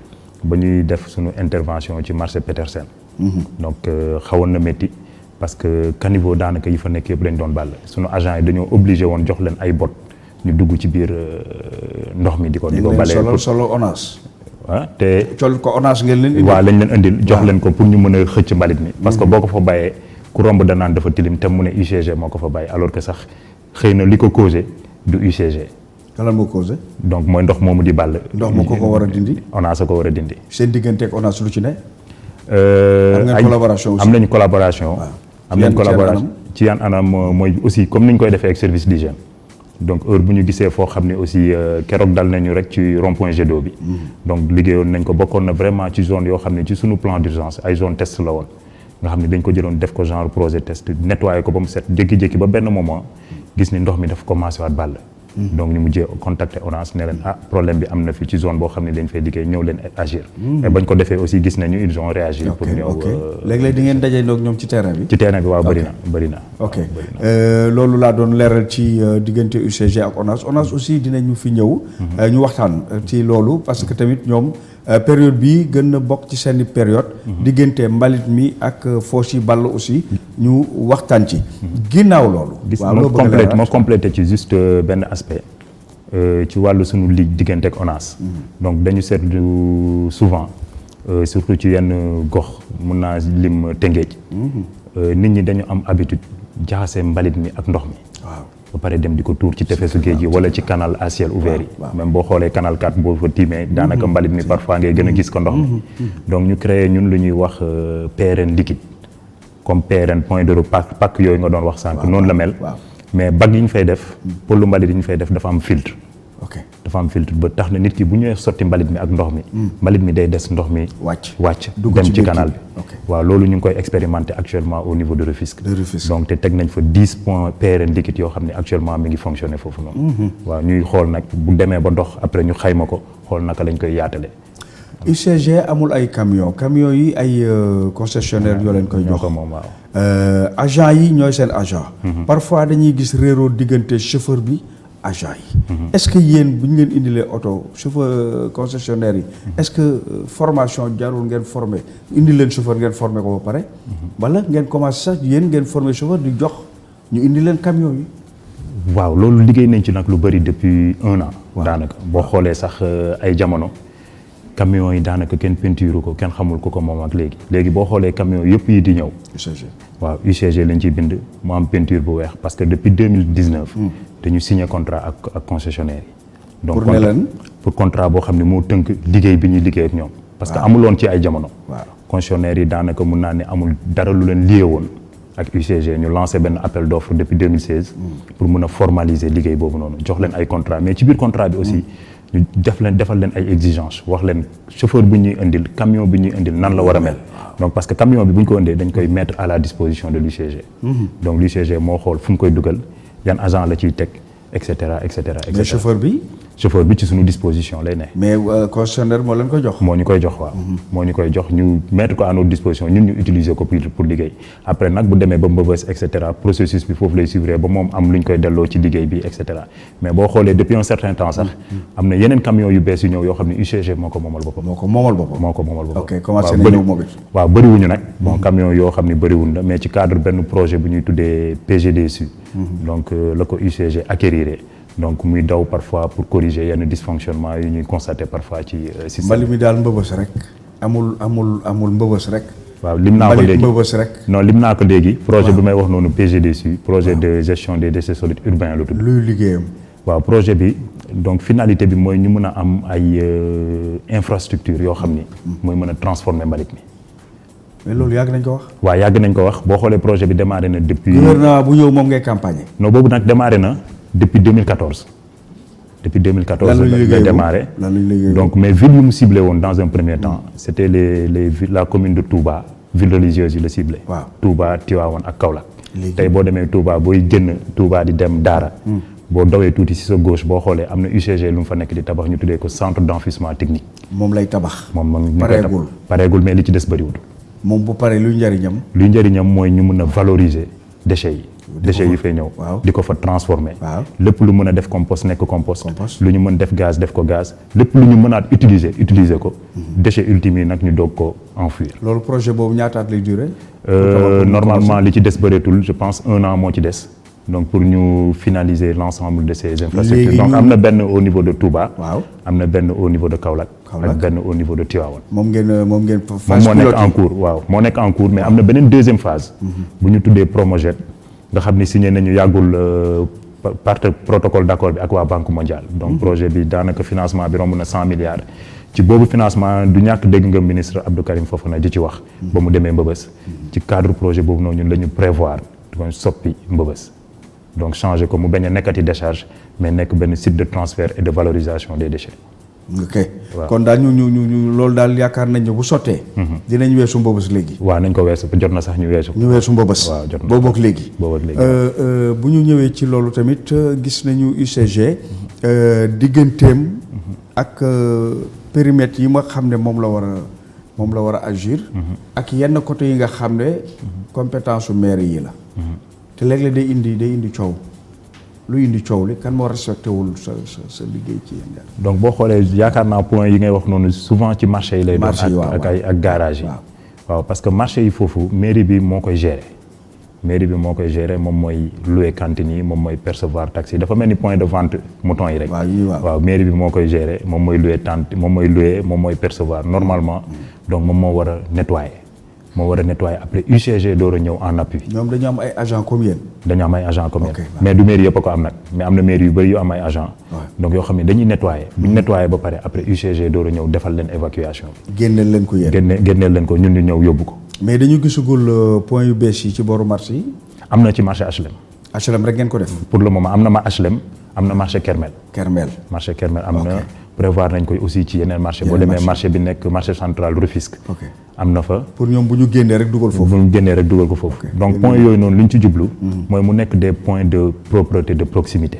ba ñuy def suñu intervention ci marché Petersen. donc xawoon na métti parce que caniveau daanaka yi fa nekk yëpp lañ doon bàll suñu agent yi dañoo obligé woon jox leen ay bot ñu dugg ci biir ndox mi di ko balee solo ONAS. te col ko ONAS ngeen leen indil. waaw lañ leen indil jox leen ko pour ñu mën a xëcc mbalit mi. parce que boo ko fa bàyyee ku romb danaan dafa tilim te mu ne UCG moo ko fa bàyyi alors que sax xëy na li ko causé du UCG. lan moo causé. donc mooy ndox moomu di bàll. ndox moo ko war a dindi. ONAS a ko war a dindi. seen digganteeg ONAS lu ci ne. am ngeen collaboration aussi am nañu collaboration. am nañu collaboration ci yan anam mooy aussi comme ni ñu koy defee ak service d'hygiène. donc heure bu ñu gisee foo xam ne aussi keroog dal nañu rek ci rond-point jet d'eau bi. donc liggéeyoon nañ ko bokkoon na vraiment ci zone yoo xam ne ci suñu plan d'urgence ay zone test la woon. nga xam ne dañ ko jëloon def ko genre projet test nettoyer ko ba mu set jékki-jékki ba benn moment gis ni ndox mi dafa commencé waat ball. donc ñu mujjee contacter ONAS ne leen problème bi am na fi ci zone boo xam ne dañ fay liggéey ñëw leen agir. mais bañ ko defee aussi gis nañu ils ont réagi. pour ñëw léeg-léeg di ngeen daje ndoog ñoom ci terrain bi. ci terrain bi waaw bëri na. ok loolu laa doon leeral ci diggante UCG ak ONAS aussi dinañu fi ñëw. ñu waxtaan ci loolu parce que tamit ñoom période bii gën na bokk ci seeni période. diggante mbalit mi ak foos yi ball aussi. ñu waxtaan ci. ginnaaw loolu. waaw ma complété ci juste benn aspect ci wàllu suñu ligue diggante ak ONAS. donc dañu seetlu souvent surtout ci yenn gox mun naa lim Tëngéej. nit ñi dañu am habitude jaxase mbalit mi ak ndox mi. waaw ba pare dem di ko tuur ci tefesu géej gi wala ci canal à ciel ouvert yi. même boo xoolee canal 4 boo fa tiimee. daanaka mbalit mi parfois ngay gën a gis ko ndox mi. donc ñu créé ñun lu ñuy wax PRN liquide comme PRN point de repère pack yooyu nga doon wax sànq. noonu la mel. mais bag yi ñu fay def. pëllu mbalit yi ñu fay def dafa am filtre. dafa am filtre ba tax na nit ki bu ñëwee sotti mbalit mi ak ndox mi. mbalit mi day des ndox mi. wàcc dem ci canal bi. waaw loolu ñu ngi koy expérimenter actuellement au niveau de Rufisque. donc te teg nañ fa 10 points PRN liquide yoo xam ne actuellement mi ngi fonctionner foofu noonu. waaw ñuy xool nag bu demee ba dox après ñu xayma ko xool naka lañ koy yaatale. UCG amul ay camion yi ay concessionnaire yoo leen koy jox moom waaw. agent yi ñooy seen agent. parfois dañuy gis réeroo diggante chauffeur bi agent yi. est-ce que yéen bu ñu leen indilee oto chauffeur concessionnaire yi. est-ce que formation jarul ngeen former indi leen chauffeur ngeen former ko ba pare. wala ngeen commencé sax yéen ngeen former chauffeur di jox ñu indi leen camion yi. waaw loolu liggéey nañ ci nag lu bëri depuis 1 an. daanaka boo xoolee sax ay jamono camions yi daanaka kenn peinture ko kenn xamul ko moom ak léegi boo xoolee camions yëpp yi di ñëw. UCG waaw UCG lañ ciy bind mu am peinture bu weex parce que depuis 2019. dañu signé contrat ak concessionnaire yi. donc pour contrat boo xam ne moo tënk liggéey bi ñuy liggéey ak ñoom. parce que amuloon ci ay jamono. concessionnaire yi daanaka mun naa ne amul dara lu leen lié woon ak UCG ñu lancé benn appel d'offre depuis 2016. pour mun a formaliser liggéey boobu noonu jox leen ay contrat mais ci biir contrat bi aussi. ñu defal leen ay exigences wax leen chauffeur bu ñuy indil camion bi ñuy indil nan la war a mel. donc parce que camion bi bu ñu ko indee dañ koy mettre à la disposition de l'UCG. donc l'UCG moo xool fu mu koy dugal yan agent la ciy teg et cetera et cetera. mais chauffeur bi ci suñu disposition lay ne. mais concessionnaire moo leen ko jox. moo ñu koy jox waaw. moo ñu koy jox ñu mettre ko à notre disposition ñun ñu utiliser ko pour liggéey après nag bu demee ba mbëbës et cetera processus bi foofu lay suivre ba moom am lu ñu koy delloo ci liggéey bi et cetera mais boo xoolee depuis un certain temps sax am na yeneen camions yu bees yu ñëw yoo xam ne UCG moo ko moomal boppam. ok commencé na ñëw moom it. waaw bëriwuñu nag. bon camions yoo xam ne bëriwuñ la mais ci cadre benn projet bu ñuy tuddee PGDSU. donc la ko UCG acquérir. donc muy daw parfois pour corriger yenn dysfonctionnement yi ñuy constater parfois ci système. mbali mi daal mbëbës rek amul mbëbës rek. waaw lim naa ko léegi mbëbës rek. non lim naa ko léegi. projet bi may wax noonu PGDSU. projet de gestion des déchets solides urbains la tudd. luy liggéeyam. waaw projet bi donc finalité bi mooy ñu mën a am ay infrastructure yoo xam ni. mooy mën a transformer mbalit mi. mais loolu yàgg nañ ko wax. waaw yàgg nañ ko wax boo xoolee projet bi démarré na depuis. gouvernement bu ñëw moom ngay campagne. non boobu nag démarré na. depuis 2014. Depuis 2014 la démarré. Donc mais ville yu mu ciblé woon dans un premier temps. C'était les villes, la commune de Touba ville religieuse yi la ciblé. Touba Tivaouane ak Kaolack. tey boo demee Touba booy génn Touba di dem Daara. boo dawee tuuti ci sa gauche boo xoolee am na UCG lu mu fa nekk di tabax ñu tuddee ko centre d'enfouissement technique. moom lay tabax. pareegul mais li ci des bëriwul. moom bu paree luy njëriñam. luy njëriñam mooy ñu mën a valoriser déchets yi. déchets yi fay ñëw di ko fa transformer lépp lu mën a def compost nekk compost lu ñu mën def gaz def ko gaz lépp lu ñu mënaat utiliser ko déchets ultimes yi nag ñu doog ko enfouir. loolu projet boobu ñaataat lay durer. Normalement li ci des bëreetul je pense 1 an moo ci des donc pour ñu finaliser l'ensemble de ces infrastructures. Donc am na benn au niveau de Touba. am na benn au niveau de Kaolack. ak benn au niveau de Tivaouane. moom ngeen phase moo nekk en cours moo nekk en cours mais am na beneen deuxième phase. bu ñu tuddee Promojet. nga xam ni signé nañu yàggul protocole d'accord bi ak waa Banque mondiale. donc projet bi daanaka financement bi romb na 100 milliards. ci boobu financement du ñàkk dégg nga ministre Abdou Karim Fofana di ci wax. ba mu demee Mbëbës. ci cadre projet boobu noonu ñun la ñu prévoir di soppi Mbëbës. donc changer ko mu bañ a nekkati décharge mais nekk benn site de transfert et de valorisation des déchets. ok kon daal ñu loolu daal yaakaar nañ ne bu sottee. dinañ weesu Mbëbës léegi. waaw nañ ko weesu jot na sax ñu weesu. Mbëbës. waaw jot na boobu ak léegi. bu ñu ñëwee ci loolu tamit gis nañu UCG. digganteem ak périmètre yi ma xam ne moom la war a agir. ak yenn côté yi nga xam ne compétence su maire yi la. te léeg-léeg day indi coow. lu indi coow li kan moo respecté wul sa liggéey ci yéen daal. donc boo xoolee yaakaar naa point yi ngay wax noonu souvent ci marché yi lay doon ak garage yi. waaw parce que marché yi foofu mairie bi moo koy gérer. moom mooy louer cantine yi moom mooy percevoir taxes yi dafa mel ni point de vente mouton yi rek. waaw mairie bi moo koy gérer moom mooy louer tente moom mooy percevoir normalement. donc moom moo war a nettoyer après UCG door a ñëw en appui. ñoom dañu am ay agents comme yéen. mais du mairie yëpp a ko am nag mais am na mairie yu bëri yu am ay agents. donc yoo xam ne dañuy nettoyer. bu ñu nettoyer ba pare après UCG door a ñëw defal leen évacuation. génneel leen ko yéen. génneel leen ko ñun ñu ñëw yóbbu ko. mais dañu gisagul point yu bees yi ci booru marché yi. am na ci marché HLM. HLM rek ngeen ko def. pour le moment am na HLM am na marché Kermel. marché Kermel am na. prévoir nañ koy aussi ci yeneen marché boo demee marché bi nekk marché central Rufisque. am na fa. pour ñoom bu ñu génnee rek dugal foofu. donc point yooyu noonu li ñu ci jublu. mooy mu nekk des points de propreté de proximité.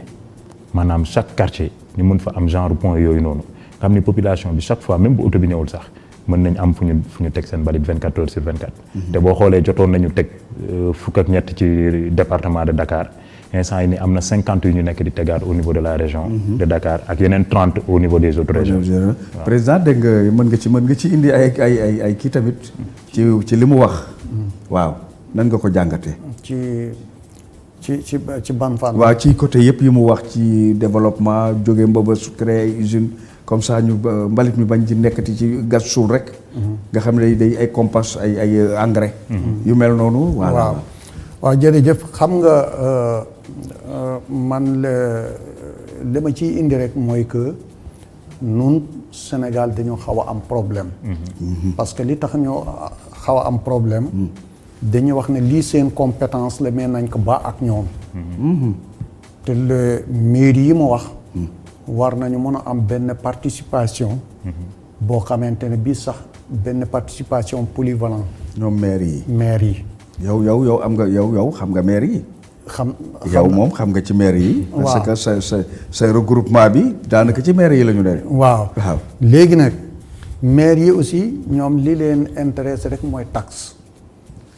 maanaam chaque quartier ñu mën fa am genre point yooyu noonu xam ni population bi chaque fois même bu oto bi ñëwul sax mën nañ am fu ñu teg seen mbalit 24 heures sur 24. te boo xoolee jotoon nañu teg fukk ak ñett ci département de Dakar. instant yi ni am na 50 yu ñu nekk di tegaat au niveau de la région de Dakar ak yeneen 30 au niveau des autres régions. président dégg nga mën nga ci indi ay kii tamit ci li mu wax. waaw nan nga ko jàngatee. ci ban fan. waaw ci côté yëpp yi mu wax ci développement jóge mbëbës créer ay usine comme ça ñu mbalit mi bañ ci nekkati ci gas suul rek. nga xam ne day ay compost ay engrais. yu mel noonu. waaw waaw jërëjëf xam nga man li ma ciy indi rek mooy que nun Sénégal dañoo xaw a am problème. parce que li tax ñoo xaw a am problème. dañuy wax ne lii seen compétence la mais nañ ko ba ak ñoom. te le mairie yi mu wax. war nañu mën a am benn participation. boo xamante ne bii sax benn participation polyvalente. ñoom maire yi. maire yi. yow am nga yow xam nga maire yi. yow moom xam nga ci maire yi. parce que sa regroupement bi daanaka ci maire yi la ñu ne. waaw léegi nag maire yi aussi ñoom li leen intéressé rek mooy taxe.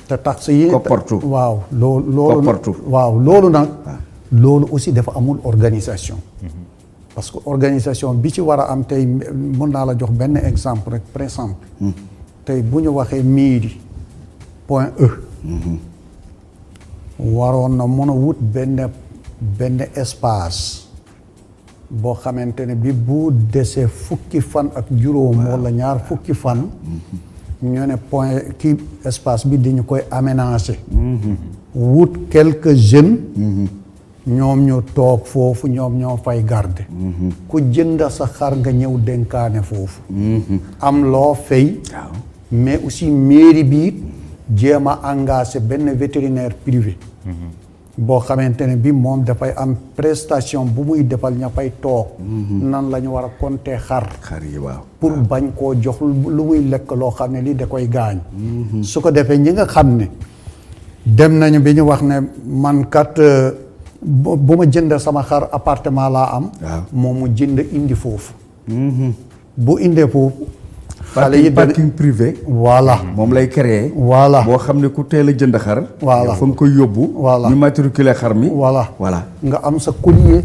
te taxe yi. koppartu waaw loolu koppartu. waaw loolu nag. loolu aussi dafa amul organisation. parce que organisation bi ci war a am tey mën naa la jox benn exemple rek par exemple. tey bu ñu waxee mairie point E. waroon na mën a wut benn espace boo xamante ne bi bu desee fukki fan ak juróom wala ñaar fukki fan. ñu ne point kii espace bi dañu koy aménager. wut quelques jeunes. ñoom ñu toog foofu ñoom ñoo fay garder. ku jënd sa xar nga ñëw dénkaane foofu. am loo fay. mais aussi mairie bi jéem a engagé benn vétérinaire privé. boo xamante ne bi moom dafay am prestation bu muy defal ña fay toog. nan la ñu war a compter xar yi waaw. pour bañ koo jox lu muy lekk loo xam ne lii da koy gaañ. su ko defee ñi nga xam ne dem nañu bi ñu wax ne man kat bu ma jënd sama xar appartement laa am. moom mu jënd indi foofu. bu indee foofu. xale yi parking privé. voilà moom lay créer. voilà boo xam ne ku teel a jënd xar. voilà fa nga koy yóbbu. voilà ñu matriculer xar mi. voilà nga am sa collier.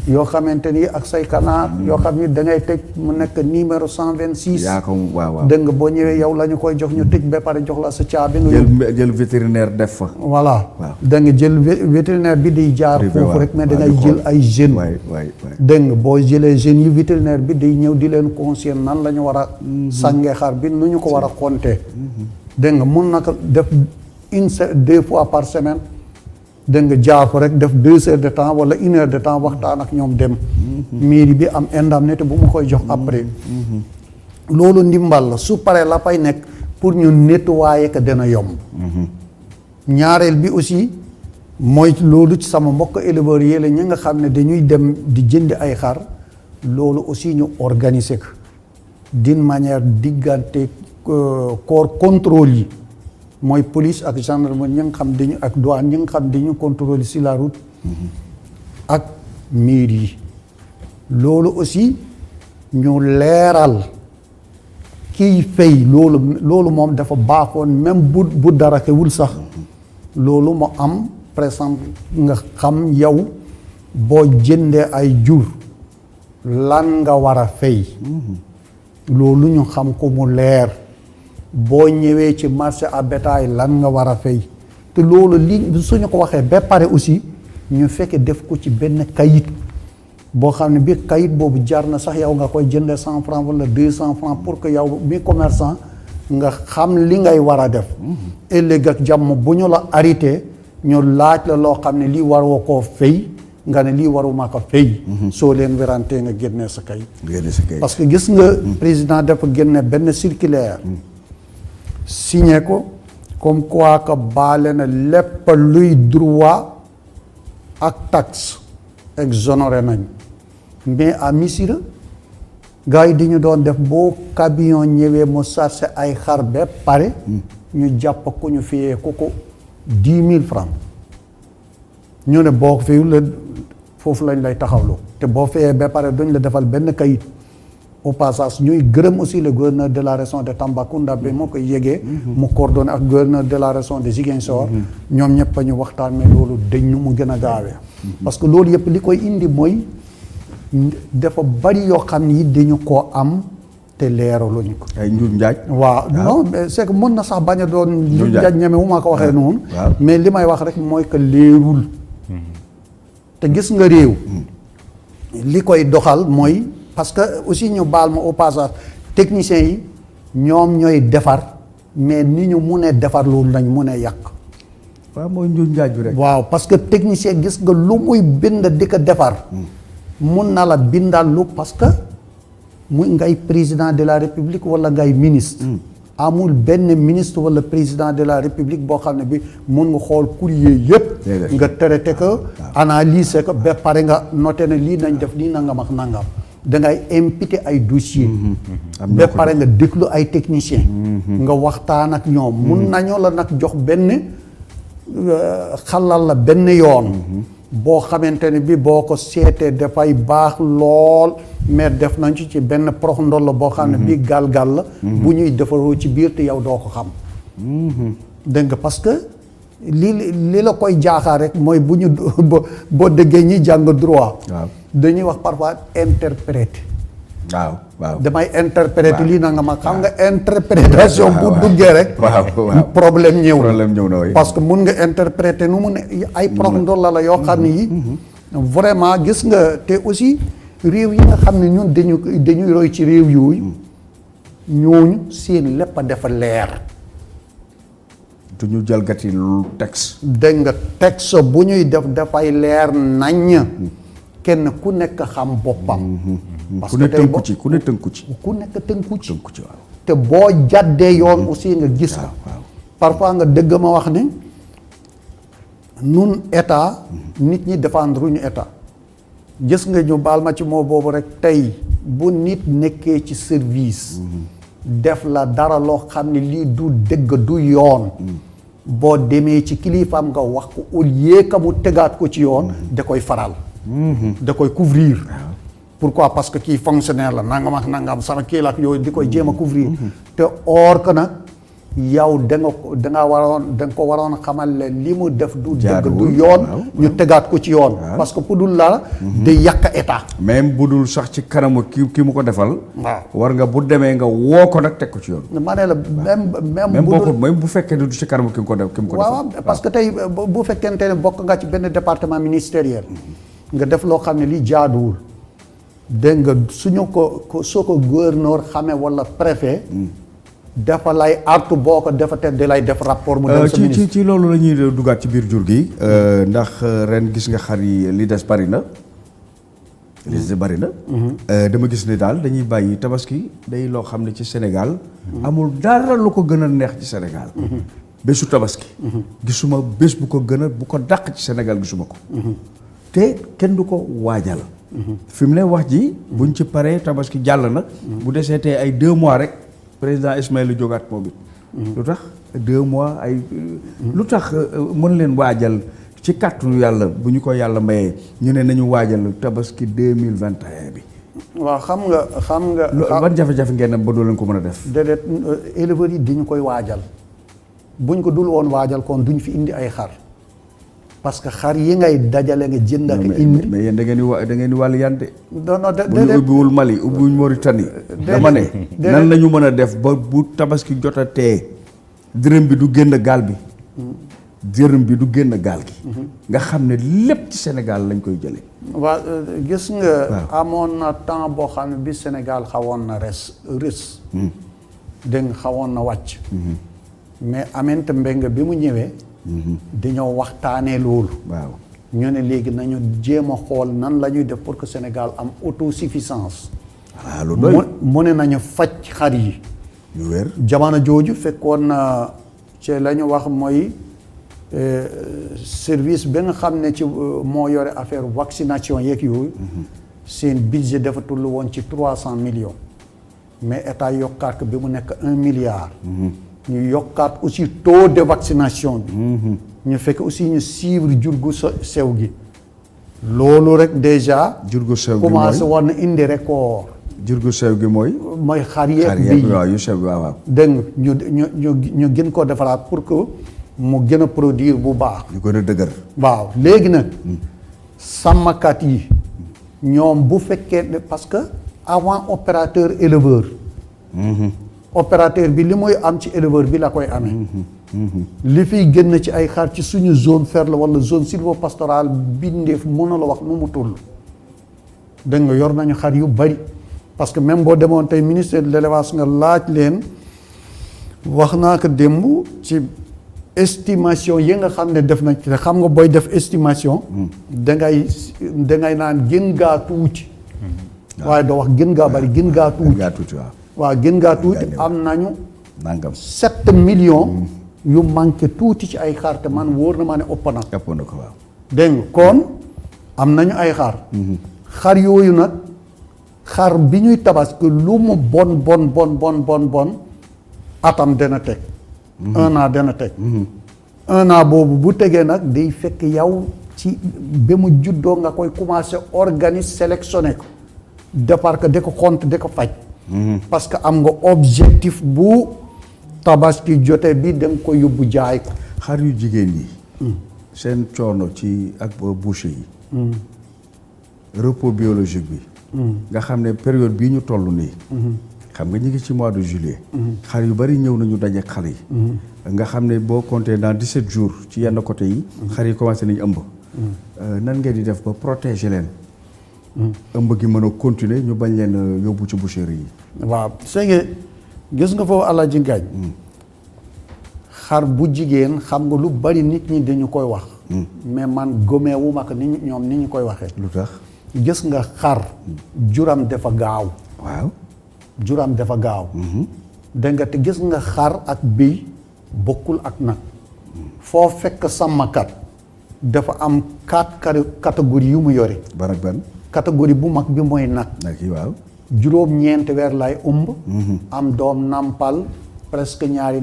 yoo xamante ni ak say kanaar. yoo xam ni da ngay tëj mu nekk numéro 126. yaa ko waaw. dégg nga boo ñëwee yow la ñu koy jox ñu tëj ba pare jox la sa caabi. nga jël vétérinaire def fa. voilà da nga jël vétérinaire bi day jaar foofu rek mais da ngay jël ay jeunes. dégg nga boo jëlee jeunes yi vétérinaire bi day ñëw di leen conseiller nan la ñu war a. sàngee xar bi nu ñu ko war a compter. dégg nga mun na ko def 2 fois par semaine. dégg nga jaar ko rek def 2 heures de temps wala 1 heure de temps waxtaan ak ñoom dem. mairie bi am indemnité bu mu koy jox après. loolu ndimbal la su paree la fay nekk pour ñu nettoyer ko dana yomb. ñaareel bi aussi mooy loolu ci sama mbokk éleveurs yi la ñi nga xam ne dañuy dem di jënd ay xar loolu aussi ñu organiser ko d'une manière diggante corps contrôle yi mooy police ak gendarmerie ñi nga xam dañu ak douane ñi nga xam dañu contrôler sur la route. ak mairie yi loolu aussi ñu leeral kiy fay loolu moom dafa baaxoon même bu dara xewul sax loolu mu am par exemple nga xam yow boo jëndee ay jur lan nga war a fay. loolu ñu xam ko mu leer boo ñëwee ci marché à bétail lan nga war a fay te loolu li suñu ko waxee ba pare aussi ñu fekkee def ko ci benn kayit boo xam ne bi kayit boobu jar na sax yow nga koy jëndee 100 francs wala 200 francs pour que yow mi commerçant nga xam li ngay war a def. ëllëg ak jàmm bu ñu la arrêté ñu laaj la loo xam ne lii waroo koo fay nga ne lii waruma ko fay. soo leen werantee nga génnee sa kayit. parce que gis nga président dafa génne benn circulaire. signé ko comme quoi que baale na lépp luy droit ak taxe exonéré nañ mais à Missirah gars yi di ñu doon def boo camion ñëwee mu chargé ay xar ba pare ñu jàpp ku ñu fiyee ko 10 000 francs ñu ne boo fiyu la foofu lañ lay taxawloo te boo fiyee ba pare duñ la defal benn kayit. au passage ñuy gërëm aussi le gouverneur de la région de Tambacounda bi moo koy yégee mu coordonné ak gouverneur de la région de Ziguinchor ñoom ñëpp a ñu waxtaan mais loolu dañ ñu mu gën a gaawee parce que loolu yëpp li koy indi mooy dafa bari yoo xam ni dañu koo am te leeraluñ ko ay njur njaaj waaw non mais c'est que mën na sax bañ a doon njur njaaj ñeme wu ma ko waxee noonu mais li may wax rek mooy que leerul te gis nga réew li koy doxal mooy parce que aussi ñu baal ma au passage techniciens yi ñoom ñooy defar mais ni ñu munee defar loolu lañ munee yàq. waaw mooy njuuj njaaj bi rek. waaw parce que technicien gis nga lu muy bind di ko defar. mun na la bindal lu parce que muy ngay président de la république wala ngay ministre. amul benn ministre wala président de la république boo xam ne bi mun nga xool courrier yëpp. nga traité ko analyser ko ba pare nga noté ne lii nañ def lii nangam ak nangam. da ngay imputer ay dossiers. ba pare nga déglu ay techniciens. nga waxtaan ak ñoom. mun nañoo la nag jox benn xalal la benn yoon. boo xamante ne bi boo ko seetee dafay baax lool mais def nañ ci benn prox ndoll boo xam ne bii gal-gal la. bu ñuy defaroo ci biir te yow doo ko xam. dégg nga parce que li la koy jaaxaar rek mooy bu ñu boo déggee ñi jàng droit. waaw dañuy wax parfois interpréter. waaw damay interpréter lii na nga ma xam nga interprétation bu duggee rek. problème ñëw na parce que mun nga interpréter nu mu ne ay prox ndoll la yoo xam ne yi vraiment gis nga te aussi réew yi nga xam ne ñun dañuy roy ci réew yooyu ñooñu seen lépp a dafa leer. du ñu jalgati lu texte. dégg nga texte bu ñuy def dafay leer naññ. kenn ku nekk xam boppam. parce que tey ku ne tënku ci. ku nekk tënku ci. waaw. te boo jàddee yoon aussi nga gis ka parfois nga dëgg ma wax ni nun état nit ñi défendre ñu état gis nga ñu baal ma ci moo boobu rek tey bu nit nekkee ci service def la dara loo xam ne lii du dëgg du yoon boo demee ci kilifaam nga wax ko au lieu que mu tegaat ko ci yoon da koy faral da koy couvrir pourquoi parce que kii fonctionnaire la nangam ak nangam sama kii la ak yooyu di koy jéem a couvrir te or que nag yow da nga ko waroon xamal leen li mu def du dëgg du yoon ñu tegaat ko ci yoon parce que pour dul la di yàq état même bu dul sax ci kanamu ki mu ko defal waaw war nga bu demee nga woo ko nag teg ko ci yoon ma ne la même bu fekkee du ci kanamu ki mu ko defal waaw parce que tey bu fekkente ne bokk nga ci benn département ministériel nga def loo xam ne li jaaduwul dégg nga soo ko gouverneur xamee wala préfet dafa lay artu boo ko defatee da lay def rapport mu dem sa ministre ci loolu la ñuy dugaat ci biir jur gi ndax ren gis nga xar yi li des bari na dama gis ne daal dañuy bàyyi tabaski day loo xam ne ci Sénégal amul dara lu ko gën a neex ci Sénégal bésu tabaski gisuma bés bu ko gën a bu ko dàq ci Sénégal gisuma ko te kenn du ko waajal fi mu ne wax ji buñ ci paree tabaski jàll na bu deseetee ay 2 mois rek président Ismaïla jógaat moom it lu tax 2 mois ay lu tax mën leen waajal ci kàttanu yàlla bu ñu ko yàlla mayee ñu ne nañu waajal tabaski 2021 bi waaw xam nga ban jafe-jafe ngeen am ba doo leen ko mën a def déedéet éleveurs yi diñu koy waajal buñ ko dul woon waajal kon duñ fi indi ay xar parce que xar yi ngay dajale nga jënd ak indi mais yéen da ngeen di wàll yante non bu ñu ubbiwul Mali ubbiwul Mauritanie dama ne nan lañu mën a def ba bu tabaski jotatee dërëm bi du génn gaal bi dërëm bi du génn gaal gi nga xam ne lépp ci Sénégal lañ koy jëlee waaw gis nga amoon na temps boo xam ne bi Sénégal xawoon na res dégg nga xawoon na wàcc mais Aminata Mbengue bi mu ñëwee dañoo waxtaanee loolu waaw ñu ne léegi nañu jéem a xool nan la ñuy def pour que Sénégal am autosuffisance waaw lu doy mu ne nañu faj xar yi ñu wér jamono jooju fekkoon na ci la ñu wax mooy service bi nga xam ne ci moo yore affaire vaccination yeeg yooyu seen budget dafa toll woon ci 300 millions mais état yokkaat ko bi mu nekk 1 milliard ñu yokkaat aussi taux de vaccination bi ñu fekk aussi ñu suivre jur gu sew gi loolu rek déjà jur gu sew gi commencé war na indi record jur gu sew gi mooy xar yeeg bi waaw yu sew waaw dégg nga ñu gën koo defaraat pour que mu gën a produire bu baax ñu gën a dëgër waaw léegi nag sàmmkat yi ñoom bu fekkee parce que avant opérateur éleveur opérateur bi li muy am ci éleveur bi la koy amee li fiy génn ci ay xar ci suñu zone ferle wala zone sylvopastorale bindeef mën na la wax nu mu toll. dégg nga yor nañu xar yu bari parce que même boo demoon tey ministère de l'élevage nga laaj leen wax naa ko démb ci estimation yi nga xam ne def nañ ci xam nga booy def estimation. dangay naan gën gaa tuuti. waaye doo wax gën gaa bari gën gaa tuuti. waaw gën gaa tuuti am nañu. nangam 7 millions. yu manqué tuuti ci ay xar te man wóor na maa ne ëpp na. ëpp na ko waaw. dégg nga kon am nañu ay xar. xar yooyu nag xar bi ñuy tabaski lu mu bon atam dana teg. 1 an dana teg. 1 an boobu bu tegee nag day fekk yow ci ba mu juddoo nga koy commencé organiser sélectionné ko départ que di ko compte di ko faj. parce que am nga objectif bu tabaski jote bi da nga ko yóbbu jaay ko. xar yu jigéen yi. seen coono ci ak boucher yi. repos biologique bi. nga xam ne période bii ñu toll nii. xam nga ñu ngi ci mois de juillet. xar yu bari ñëw nañu daje xar yi. nga xam ne boo compté dans 17 jours ci yenn côté yi. xar yi commencé nañu ëmb. nan ngeen di def ba protéger leen. ëmb gi mën a continuer ñu bañ leen yóbbu ci boucherie yi. waaw c'est gis nga foofu Alaaji Ngañ xar bu jigéen xam nga lu bari nit ñi dañu koy wax. mais man gëmeewu ma ko ni ñoom ni ñu koy waxee. lu tax. gis nga xar juram dafa gaaw. waaw. juram dafa gaaw. dégg nga te gis nga xar ak béy bokkul ak nag. foo fekk sàmmkat dafa am 4 catégories yu mu yore. ban ak ban. catégorie bu mag bi mooy nag. nag yi waaw. juróom-ñeenti weer lay ëmb. am doom nampal presque ñaari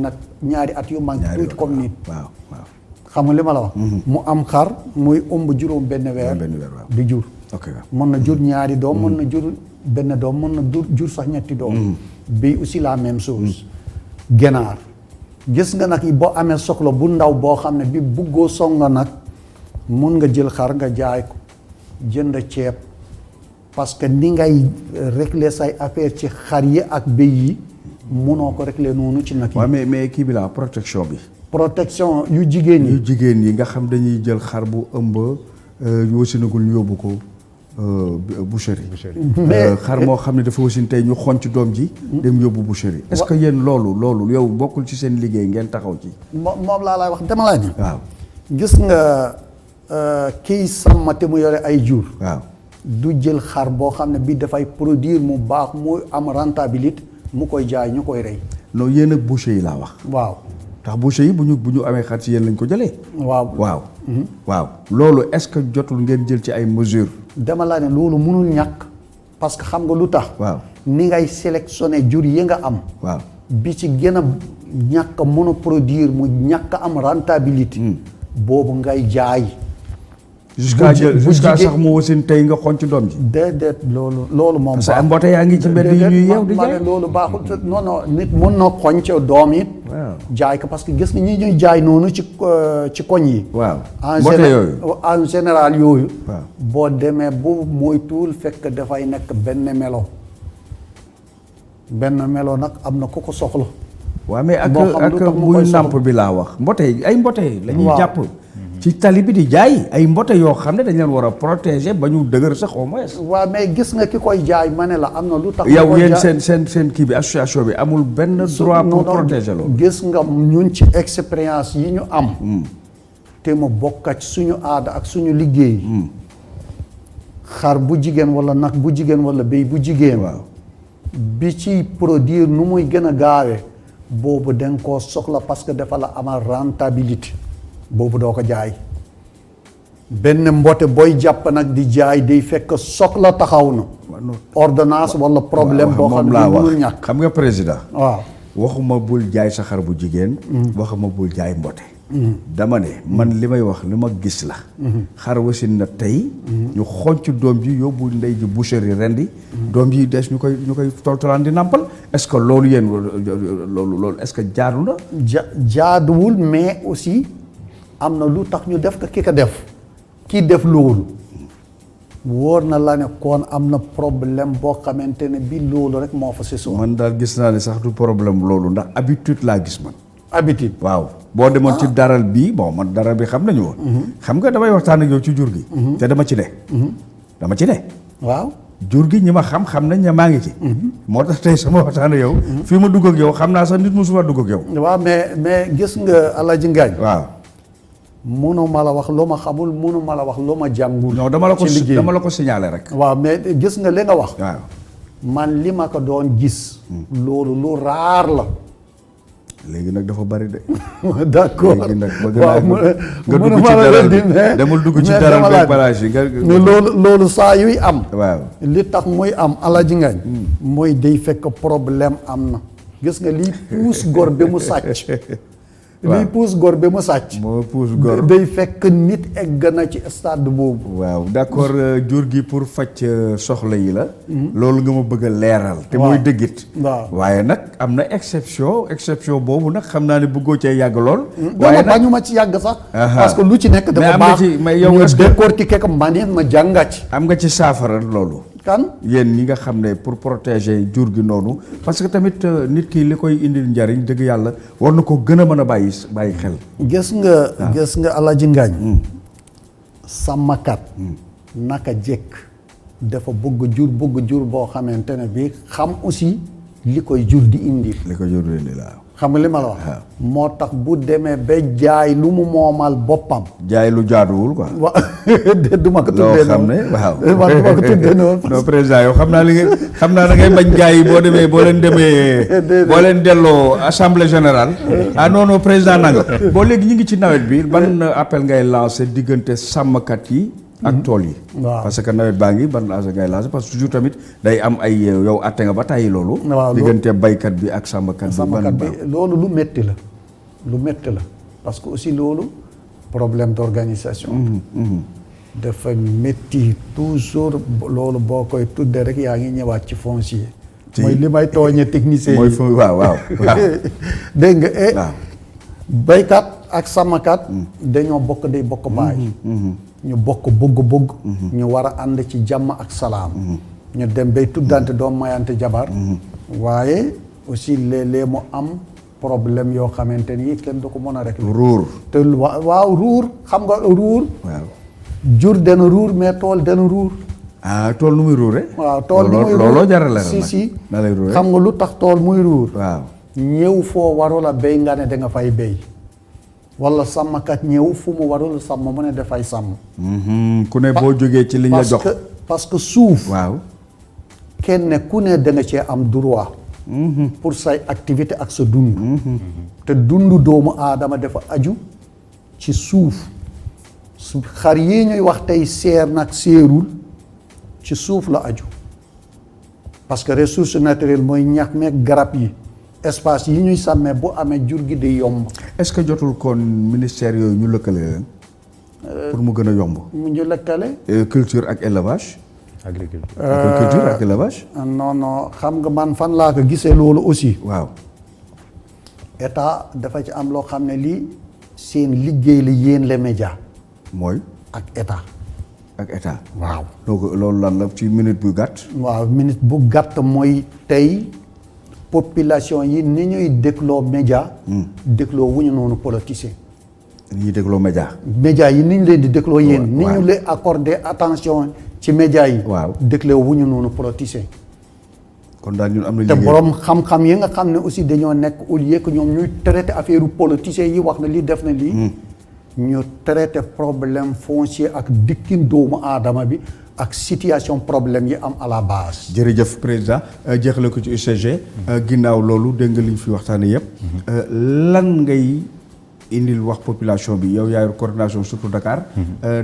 at yu mag tuuti comme nit. waaw waaw. xam nga li ma la wax. mu am xar muy ëmb juróom benn weer. di jur. ok mën na jur ñaari doom mën na jur benn doom mën na jur sax ñetti doom. bii aussi la même chose. ganaar gis nga nag boo amee soxla bu ndaw boo xam ne bi buggoo songa nag mun nga jël xar nga jaay ko jënd ceeb parce que ni ngay régler say affaire ci xar yi ak béy yi munoo ko régler noonu ci nag yi. waaw mais kii bi la protection bi. protection yu jigéen yi. yu jigéen yi nga xam dañuy jël xar bu ëmb wasinagul ñu yóbbu ko boucherie. mais xar moo xam ne dafa wasin tey ñu xonc doom ji. dem yóbbu boucherie. est-ce que yéen loolu yow bokkul ci seen liggéey ngeen taxaw ci. moom laa lay wax dama laa ni. waaw. gis nga kiy sàmmate mu yore ay jur. waaw. du jël xar boo xam ne bii dafay produire mu baax mu am rentabilité mu koy jaay ñu koy rey. non yéen ak boucher yi laa wax. waaw. ndax boucher yi bu ñu amee xar ci yéen lañ ko jëlee. waaw. waaw loolu est-ce que jotul ngeen jël ci ay mesures. dama laa ne loolu mënul ñàkk parce que xam nga lu tax. waaw ni ngay sélectionner jur yi nga am. waaw bi ci gën a ñàkk a mën a produire mu ñàkk a am rentabilité. boobu ngay jaay. jusqu'à sax mu wasin tey nga xonc doom ji. déedéet loolu moom. parce que mboote yaa ngi ci mbedd yi ñuy yeew di jaay loolu baaxul non nit mën na xonc doom it. jaay ko parce que gis nga ñi ñuy jaay noonu ci koñ yi. waaw mboote yooyu en général yooyu. waaw boo demee bu moytuwul fekk dafay nekk benn melo nag am na ku ko soxla. waaw mais ak buy nàmp bi laa wax mboote ay mboote la ñuy jàpp. ci tali bi di jaay ay mbote yoo xam ne dañ leen war a protéger ba ñu dëgër sax au moins. waaw mais gis nga ki koy jaay ma ne la am na lu tax. yow yéen seen kii bi association bi amul benn droit pour protéger loolu. gis nga ñun ci expérience yi ñu am. te mu bokk ci suñu aada ak suñu liggéey. xar bu jigéen walla nag bu jigéen walla béy bu jigéen. waaw bi ci produire nu muy gën a gaawee boobu danga koo soxla parce que dafa la amal rentabilité. boobu doo ko jaay benn mboote booy jàpp nag di jaay day fekk soxla taxaw na. ordonnance walla problème boo xam ne mënul ñàkk. xam nga président. waaw waxuma bul jaay sa xar bu jigéen. waxuma bul jaay mboote. dama ne man li may wax li ma gis la. xar wasin na tey. ñu xonc doom ji yóbbu ndey ji boucherie rendi. doom ji des ñu koy toltolaan di nàmpal est-ce que loolu yéen loolu est-ce que jaadu na. jaaduwul mais aussi. am na lu tax ñu def ko ki ko def kii def loolu wóor na la ne kon am na problème boo xamante ne bi loolu rek moo fa si soo man daal gis naa ne sax du problème loolu ndax habitude laa gis man. habitude. waaw boo demoon ci daral bi bon man daral bi xam nañu woon. xam nga damay waxtaan ak yow ci jur gi. te dama ci ne. dama ci ne. waaw. jur gi ñi ma xam nañ ne maa ngi ci. moo tax tey sama waxtaan ak yow. fii ma dugg ak yow xam naa sax nit musuma dugg ak yow. waaw mais gis nga Alaaji Ngaañ. waaw. mënu ma la wax lu ma xamul mënu ma la wax lu ma jàngul. non dama la ko signalé rek. waaw mais gis nga li nga wax. waaw. man li ma ko doon gis. loolu lu raar la. léegi nag dafa bari de. d'accord léegi nag bëgg waaw naa nga dugg ci daral bi demul dugg ci daral bi balage yi mais loolu saa yuy am. waaw li tax muy am Alaaji Ngaañ. mooy day fekk problème am na. gis nga liy puus gor bi mu sàcc. liy puus gor bi mu sàcc. moo puus gor day fekk nit egg na ci stade boobu. waaw d'accord jur gi pour faj soxla yi la. loolu nga ma bëgg a leeral. te mooy dëggit. waaw waaye nag am na exception boobu nag xam naa ne bëggoo cee yàgg lool. waaye nag bañu ma ci yàgg sax. parce que lu ci nekk dafa baax mais yow ñu décortiquer ko ma jàngat ci. am nga ci saafara loolu. kan yéen ñi nga xam ne pour protéger jur gi noonu parce que tamit nit ki li koy indil njariñ dëgg yàlla war na ko gën a mën a bàyyi xel. gis nga Alaaji Ngaañ. sàmmkat. naka jekk dafa bëgg jur boo xamante ne bi xam aussi li koy jur di indi. li koy jur di indi la. xam nga li ma la wax. moo tax bu demee ba jaay lu mu moomal boppam. jaay lu jaaduwul quoi. waaw du ma ko tuddee noonu. loo xam ne waaw. man du ma ko tuddee noonu. non président yow xam naa da ngay bañ gars yi boo leen delloo assemblée générale. ah non président nanga boo léegi ñu ngi ci nawet bi ban appel ngay lancé diggante sàmmkat yi. ak tool yi. waaw parce que nawet baa ngi ban ngay lancé parce que toujours tamit day am ay yow àtte nga ba tàyyi loolu. waaw diggante baykat bi ak sàmmkat bi. sàmmkat bi loolu lu métti la. parce que aussi loolu problème d'organisation. dafa métti toujours loolu boo koy tuddee rek yaa ngi ñëwaat ci foncier. mooy li may tooñee technicien yi. waaw. dégg nga baykat ak sàmmkat. dañoo bokk baay. ñu bokk bëgg-bëgg. ñu war a ànd ci jàmm ak salaam. ñu dem bay tuddante doom mayante jabar. waaye aussi léeg-léeg mu am problème yoo xamante ni kenn du ko mën a rek. ruur te waaw ruur xam nga ruur. waaw jur dana ruur mais tool dana ruur. ah tool nu muy ruure. waaw tool nu muy ruur looloo jarale si na lay ruure. xam nga lu tax tool muy ruur. waaw ñëw foo warul a béy nga ne da nga fay béy. wala sàmmkat ñëw fu mu warul sàmm mu ne dafay sàmm. ku ne boo jógee ci li ñu la jox parce que suuf. waaw kenn ku ne da nga cee am droit. pour say activité ak sa dund. te dundu doomu aadama dafa aju ci suuf. xar yi ñuy wax tey seer nag seerul ci suuf la aju. parce que ressource naturelle mooy ñax meeg garab yi. espace yi ñuy sàmmee bu amee jur gi di yomb. est-ce que jotul kon ministère yooyu ñu lëkkale leen. pour mu gën a yomb. mu ñu lëkkale. culture ak élevage. agriculture. culture ak élevage. non xam nga man fan laa ko gisee loolu aussi. waaw. état dafa ci am loo xam ne lii seen liggéey la yéen les médias. mooy. ak état. ak état. waaw. loolu lan la ci minute bu gàtt. waaw minute bu gàtt mooy tey. population yi ni ñuy dégloo média. dégloo wuñu noonu politicien. ni ñuy dégloo média. média yi ni ñu leen di dégloo yéen. ni ñu leen accorder attention ci média yi. waaw dégloo wuñu noonu politicien. kon daal ñun am na te borom xam-xam yi nga xam ne aussi dañoo nekk au lieu que ñoom ñuy traité affaire politicien yi wax na lii def na lii. ñu traité problème foncier ak dikkin doomu aadama bi. ak situation problème yi am à la base. jërëjëf président jeexale ko ci UCG. ginnaaw loolu dégg nga li ñu fi waxtaanee yëpp. lan ngay indil wax population bi yow yaay coordination surtout Dakar.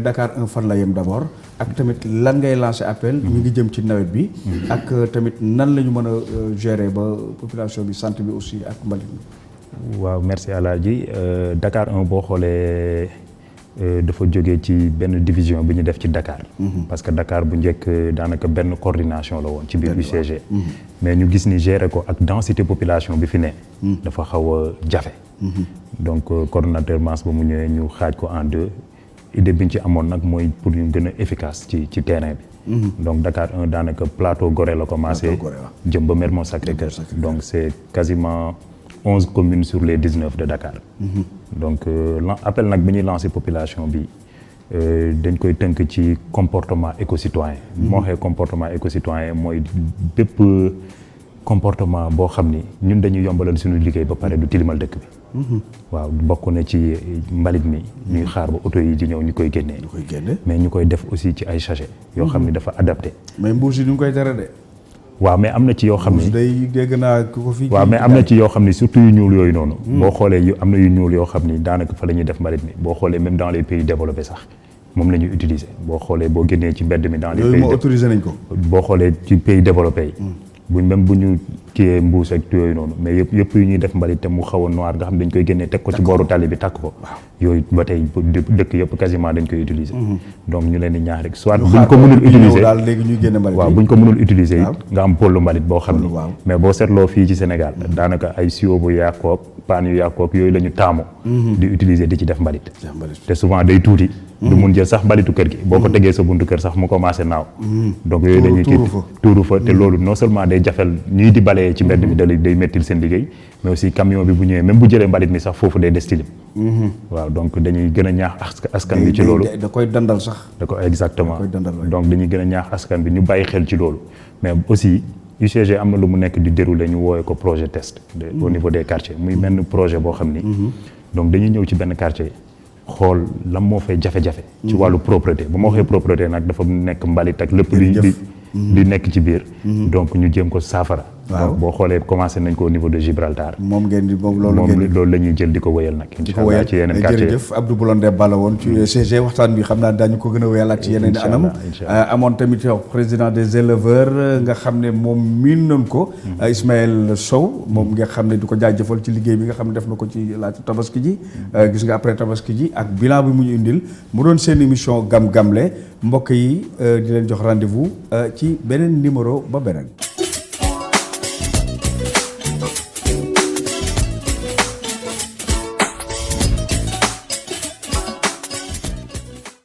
Dakar 1 fan la yem d'abord. ak tamit lan ngay lancer appel. ñu ngi jëm ci nawet bi. ak tamit nan la ñu mën a gérer ba population bi santé bi aussi ak mbalit mi. waaw merci Alaaji Dakar 1 boo xoolee. dafa jógee ci benn division bi ñu def ci Dakar. parce que Dakar bu njëkk daanaka benn coordination la woon ci biir UCG. mais ñu gis ni gérer ko ak densité population bi fi ne. dafa xaw a jafe. donc coordonnateur Mass ba mu ñëwee ñu xaaj ko en deux idée bi ñu ci amoon nag mooy pour ñu gën a efficace ci terrain bi. donc Dakar 1 daanaka plateau Gorée la commencé. jëm ba Mermoz Sacré-Cœur donc c'est quasiment 11 communes sur les 19 de Dakar. Donc appel nag bi ñuy lancé population bi dañ koy tënk ci comportement éco-citoyen. moo waxee comportement éco-citoyen mooy bépp comportement boo xam ni ñun dañuy yombalal suñu liggéey ba pare du tilimal dëkk bi. waaw bokk na ci mbalit mi ñuy xaar ba oto yi di ñëw ñu koy génnee. mais ñu koy def aussi ci ay sachet yoo xam ni dafa adapté. mais mbuus yi ñu ngi koy tere de. waaw mais am na ci yoo xam ni day dégg naa ko fi. waaw mais am na ci yoo xam ni surtout yu ñuul yooyu noonu. boo xoolee am na yu ñuul yoo xam ni daanaka fa la ñuy def mbalit mi boo xoolee même dans les pays développés sax moom la ñuy utiliser boo xoolee boo génnee ci mbedd mi. dans les pays yooyu autorisé nañ ko. boo xoolee ci pays développés yi. bu ñu kiyee mbuus ak yooyu noonu mais yëpp yu ñuy def mbalit te mu xaw a noir nga xam dañ koy génnee teg ko ci booru tali bi takk ko. yooyu ba tey dëkk yëpp quasiment dañ koy utiliser. donc ñu leen di ñaax rek soit buñ ko mënul utiliser daal léegi ñuy génne mbalit. waaw buñ ko mënul utiliser it nga am pôle mbalit boo xam ni. mais boo seetloo fii ci Sénégal daanaka ay tuyau bu yàqoog paan yu yàqoog yooyu la ñu taamu. di utiliser di ci def mbalit. te souvent day tuuti. du mun jël sax mbalitu kër gi boo ko tegee sa buntu kër sax mu commencé naaw. donc yooyu dañuy tuuru fa te loolu non seulement day jafel ñii di balee ci mbedd mi day mettil seen liggéey mais aussi camion bi bu ñëwee même bu jëlee mbalit mi sax foofu day des tilim. waaw donc dañuy gën a ñaax askan bi ci loolu. da koy dandal sax. Exactement donc dañuy gën a ñaax askan bi ñu bàyyi xel ci loolu mais aussi UCG am na lu mu nekk di dérouler ñu woowee ko projet test au niveau des quartiers muy benn projet boo xam ni. donc dañuy ñëw ci benn quartier xool lan moo fay jafe-jafe. ci wàllu propreté bu ma waxee propreté nag dafa nekk mbalit ak lépp di nekk ci biir. donc ñu jéem ko saafara. donc boo xoolee commencé nañ ko au niveau de Gibraltar. moom loolu la ñuy jël di ko wéyal nag. incha allah ci yeneen quartier jërëjëf Abdou Blondin Balla woon ci UCG waxtaan bi xam naa daañu ko gën a wéyalaat ci yeneen anam. amoon tamit yow président des éleveurs nga xam ne moom miin nañ ko. Ismaël Sow moom nga xam ne di ko jaajëfal ci liggéey bi nga xam ne def na ko ci laata tabaski ji. gis nga après tabaski ji ak bilan bi mu ñu indil mu doon seen émission gam-gamle mbokk yi di leen jox rendez-vous ci beneen numéro ba beneen.